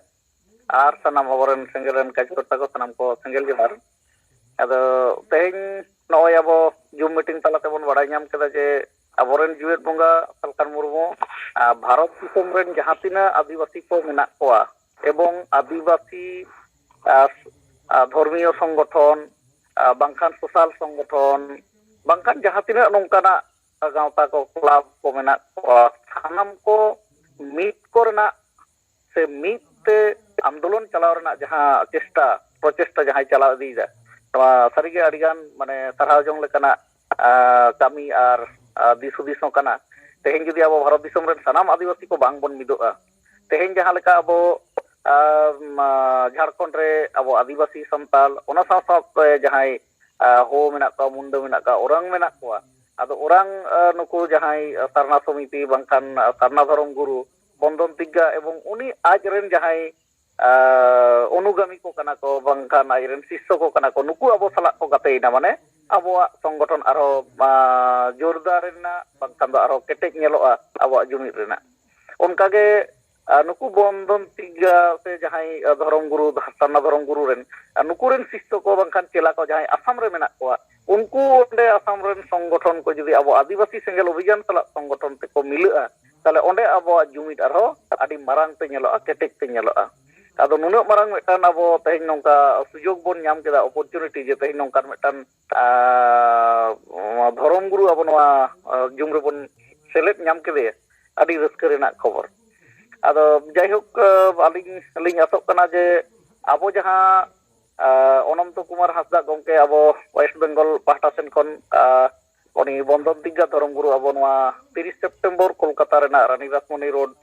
और सनाम अबरन सेंगेलन काजकर्ता को सनाम को सेंगेल जोहार अदो तेहें नय अब जूम मीटिंग तलाते बन बाडाय नाम केदा जे अबरन जुएट बंगा सलखान मुर्मू भारत दिसोम रेन जहां तिना आदिवासी को मेना कोआ एवं आदिवासी धर्मीय संगठन बांखान सोशल संगठन बांखान जहां तिना नोंकाना गावता को क्लब को मेना को सानाम को मीट को रेना से मीट ते आंदोलन चलाव रेना जहां प्रचेष्टा जहां चलाव इदीदा नवा सारिगे अडिगान माने सारहाव जोंग लेकाना कामी आर दिसुदिस हों कना तेहेन जुदी अब भारत दिसम रेन सानाम आदिवासी को बांग बन मिदोआ तेहेन जहां लेका अब झारखंड रे अब आदिवासी संताल ओना साव साव जहां हो मेना का मुंडा मेना का ओरंग मेना को आदो ओरंग नुकु जहां सरना समिति बांखान सरना धर्म गुरु बंधन तिग्गा एवं उनी आज रेन जहां अनुगामी को कना को बांखान आज रेन शिष्य को कना को नुकु अब सला को गातेइना माने आबोआ संगठन आरो जोरदार रेना बांखान दो आरो केटेज नेलोआ आबोआ जुमिद रेना उनका के नुकु बंधन तिग्गा से जहां धर्म गुरु सरना धर्म गुरु रेन नुकु रेन शिष्य को बांखान चेला को जहां आसाम रे मेना को उनको ओंडे आसाम रेन संगठन को जुदी अब आदिवासी सेंगेल अभियान सला संगठन ते को मिलआ ताले ओंडे अब जुमिद आरो आदि मारांग ते नेलोआ केटेज ते नेलोआ आदो नुनो मारांग मेटान अब तेहेन नोंका सुजोग बोन नाम केदा अपॉर्चुनिटी जे तेहेन नोंका मेटान धर्म गुरु अब नवा जुम रे बोन सेलेक्ट नाम केदे आदि रस्क रेना खबर आदो जायहोक अलिंग आसोग कना जे अब जहां अनंत कुमार हासदा गंके अब वेस्ट बेंगल पाहटा सेन खन उनी बंधन तिग्गा धर्म गुरु अब नवा 30 सेप्टेम्बर कोलकाता रेना रानी रासमणी रोड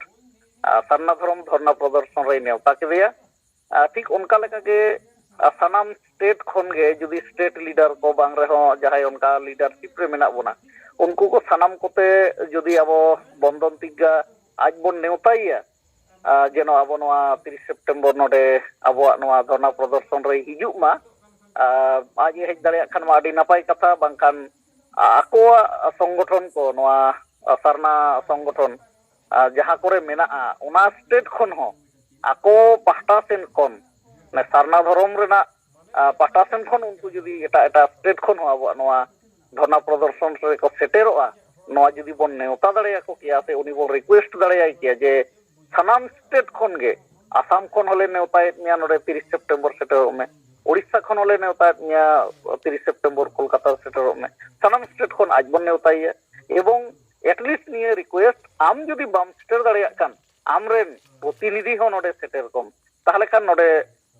सरना धर्म धरना प्रदर्शन रे नेवता केदिया ठीक उनका लेका के सानाम स्टेट खन गे जुदी स्टेट लीडर को बांग रे हो जहां उनका लीडरशिप रे मेना बोना उनको को सानाम कोते जुदी अब बंधन तिग्गा आज बोन नेवताइया जेनो अब नवा 30 सेप्टेम्बर नोडे अबोआ नवा धरना प्रदर्शन रे हिजुग मा आज हेज दाड़िया खान मा आडी नापाय कथा बांखान आकोआ संगठन को नवा सरना संगठन जहां करे मेना उना स्टेट खन हो आको पाहटा सेन खन ने सरना धर्म रेना पाहटा सेन खन उनको जुदी एटा स्टेट खन हो अब नवा धरना प्रदर्शन रे को सेटेरोआ नवा जुदी बोन नेवता दाड़िया को किया से उनी बोन रिक्वेस्ट दाड़िया किया जे सानाम स्टेट खन गे आसाम खन होले नेवतायत मिया नोडे 30 सेप्टेम्बर सेटेरो में ओडिशा खन होले नेवतायत मिया 30 सेप्टेम्बर कोलकाता सेटेरो में सानाम स्टेट खन आज बोन नेवताइया एवं एटलिस्ट निये रिक्वेस्ट आम जुदी बाम सेटेर दाड़िया कान आमरेन प्रतिनिधि हो नोडे सेटेर कम ताहले खान नोडे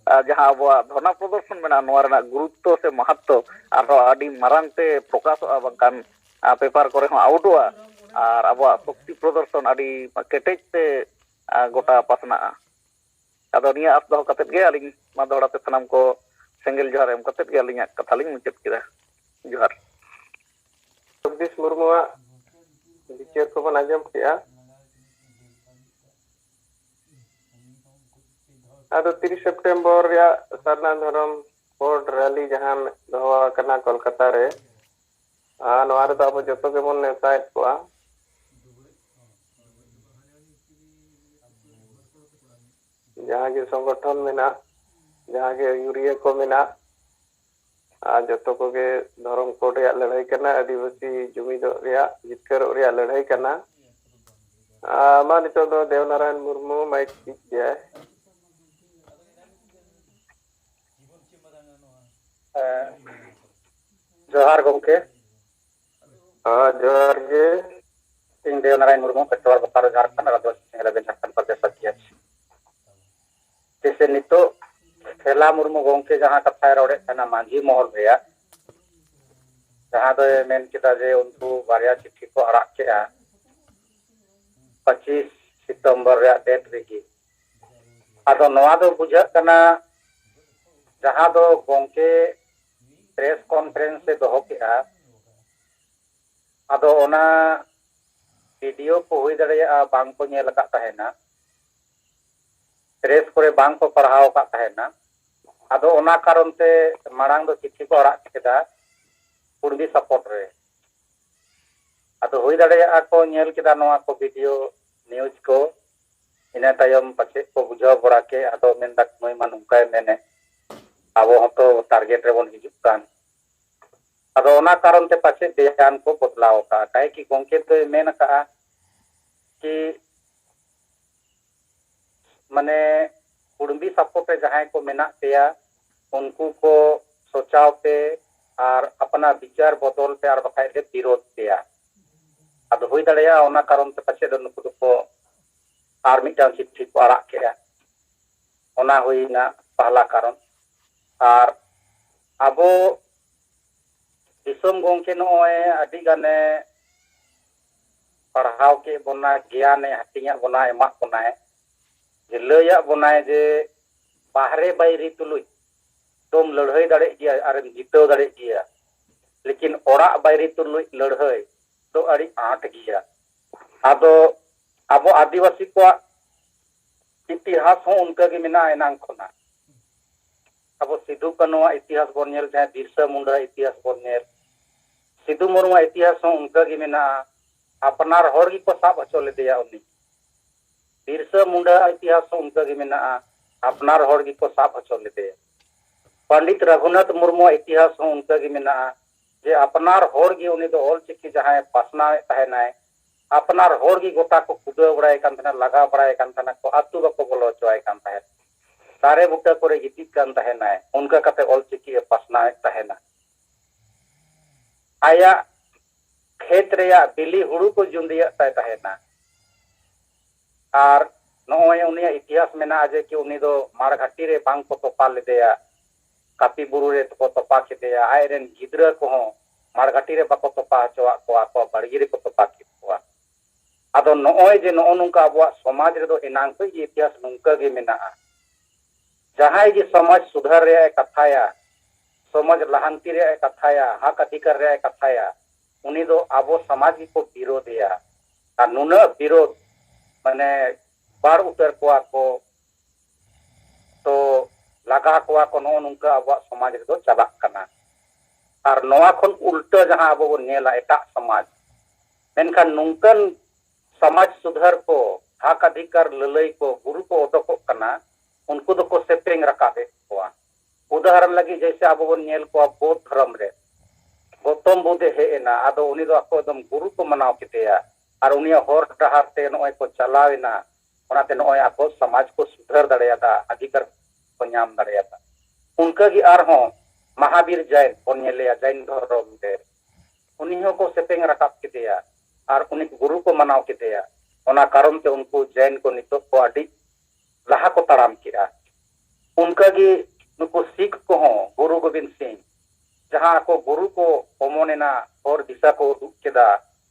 जहां अबवा धरना प्रदर्शन मेना नोआ रेना गुरुत्व से महत्व आरो आडी मारांगते प्रकाशोआ बांखान पेपर करे हो आउटोआ आर अबवा शक्ति प्रदर्शन आडी केटेज ते गोटा पासना आदो निया आस दो कतेत गे अलिंग मा दोड़ाते सनाम को सेंगेल जोहार एम कतेत गे अलिंग कथा लिंग मुचाद केदा जोहार जगदीश मुर्मुआ बिचार को बन आजम किया आदो 30 सेप्टेम्बर या सरना धर्म कोड रैली जहां दोहा कना कोलकाता रे नोआ रे अब जतो के बोन नेतायत को जहां के संगठन मेना जहां के यूरिया को मेना जतो को के धर्म कोड या लड़ाई करना आदिवासी जुमिद या जितकर या लड़ाई करना मा नितो दो देवनारायण मुर्मू माइक किया जोहार गंके जोहार गे ᱤᱧ देवनारायण मुर्मू पेट्रोल बपारो झारखंड राजस्थान सेंगेल झारखंड प्रदेश अध्यक्ष जैसे नितो खेला मुर्मू गंके जहां कथा रोड़े तना मांझी महल रेया जहां दो मेन किदा जे उनको बारिया चिट्ठी को अड़ाक केआ 25 सितंबर रे डेट रेगी आदो नवा दो बुझा कना जहां दो गंके प्रेस कॉन्फ्रेंस से दोहो केआ आदो ओना वीडियो को हुई दड़िया बांग को नेल का तहेना प्रेस करे बांग को पढ़ाओ का तहेना आदो ओना कारण ते मारांग दो चिट्ठी को अड़ाक केदा कुर्मी सपोर्ट रे आदो हुई दड़िया को नेल केदा नवा को वीडियो न्यूज को इना तायम पछे को बुझाव बड़ा के आदो मेनदा नय मा नुंकाय मेने आबो हतो टारगेट रे बोन हिजुक कान आदो ओना कारण ते पछे बयान को बदलाव का काहे कि गंके तो मेन का कि माने कुड़बी सपोर्ट जहां को मेना पेया उनको को सोचाव पे और अपना विचार बदल पे और बखाय विरोध पेया अब हुई दड़िया ओना कारण ते पछे दो नुकु को आर मिटान चिट्ठी को आड़ा के ओना हुईना पहला कारण और अबो दिसम गोंके नोए अडी गाने पढ़ाव के बोना ज्ञान हटिया बोना एमा बोना है जे लया बोना है जे बाहरे बाहरी तुलुई तुम लड़ाई दाड़े गया और जीतो दाड़े गया लेकिन ओरा बाहरी तुलुई लड़ाई तो अड़ी आट गया आदो अब आदिवासी को इतिहास हो उनका के मिना एनांग खोना अब सिद्धू कानू इतिहास बोन नेल जहां बिरसा मुंडा इतिहास बोन नेल सिद्धू मुर्मू इतिहास हो उनका के मिना अपनार हर की को साब हचो लेदेया उनी बिरसा मुंडा इतिहास हो उनका के मिना अपनार हर की को साब हचो लेदेया पंडित रघुनाथ मुर्मू इतिहास हो उनका के मिना जे अपनार हर की उनी दो ऑल चिकी जहां पासना तहनाय अपनार हर की गोटा को खुदो बड़ाय कान तना लगा बड़ाय कान तना को आतु बको बोलो चोय कान तहे सारे बुटा करे गितित कान तहनाय उनका कते ऑल चिकी पासना तहना आया खेत रेया बिली हुड़ू को जुंदिया तहना और नोय उनिया इतिहास मेना जे कि उनी दो मारघाटी रे बांग को तोपा लेदेया कापी बुरु रे को तोपा केदेया आयरेन गिद्रा को मारघाटी रे बाको तोपा चोआ को बड़गी रे को तोपा केवा आदो नोय जे नो नुका अब समाज रे दो एनांग को इतिहास नुका गे मेना जहां जी समाज सुधार रे कथाया समाज लहांति रे कथाया हक अधिकार रे कथाया उनी दो अब समाज को विरोधिया और नुना विरोध माने बार उतर को तो लगा को नो नुका अब समाज रे दो चला कना और नोआ खन उल्टा जहां अब वो नेला एटा समाज मेनखान नुंकन समाज सुधार को हक अधिकार ललई को गुरु को ओडको कना उनको तो को सेपेंग रकाबे को उदाहरण लगी जैसे अब वो नेल को बौद्ध धर्म रे गौतम बुद्ध हेना आदो उनी दो ako एकदम गुरु को मनाव केतेया और उनी हर डहार ते नोय को चलावेना ओनाते नोय ako समाज को सुधार दाड़ेयादा अधिकार को नाम दाड़ेयादा उनका की आर हो महावीर जैन बोनेलेया जैन धर्म दे उनी हो को सेपेंग रकाब केतेया और उनी गुरु को मनाव केतेया ओना कारण ते उनको जैन को नितो को अडी लहा को ताराम किया उनका की नुको सिख को हो गुरु गोविंद सिंह जहां को गुरु को ओमोनेना और दिशा को उदुग केदा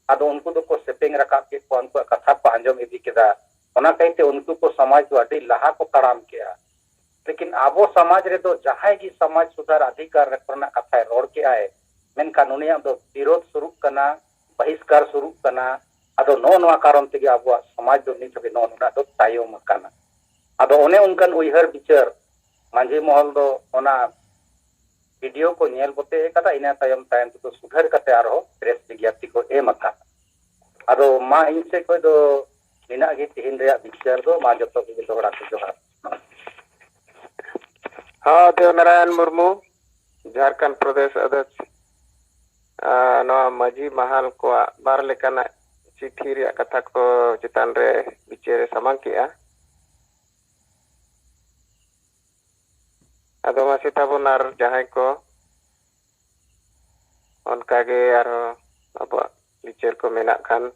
आदो उनको तो को सेपेंग रकाब के को उनको कथा को अंजम इदी केदा ओना कहते उनको को समाज को अडी लहा को ताराम किया लेकिन आबो समाज रे तो जहां की समाज सुधार अधिकार रखना कथा रोड के आए मेन कानूनिया दो विरोध शुरू करना बहिष्कार शुरू करना आदो नो नवा कारण तेगे आबो समाज दो नित के नो नुना दो तायम करना आदो ओने उनकन उयहर विचार मांझी महल दो ओना वीडियो को नेल बोते कदा इना तायम तायम तो सुधार कते आरो प्रेस विज्ञप्ति को एम अका आदो मा इनसे कोई दो निना गे तिहिन रे विचार दो मा जतो के दोहरा के जोहार हाँ देवनारायण मुर्मू झारखंड प्रदेश अध्यक्ष मजी महल को बार लेकाना चिट्ठी रे कथा को चितान रे विचार सामांग किया आदो मासी ताबोन आर जहां को उनका गे आरो अब विचार को मेना खान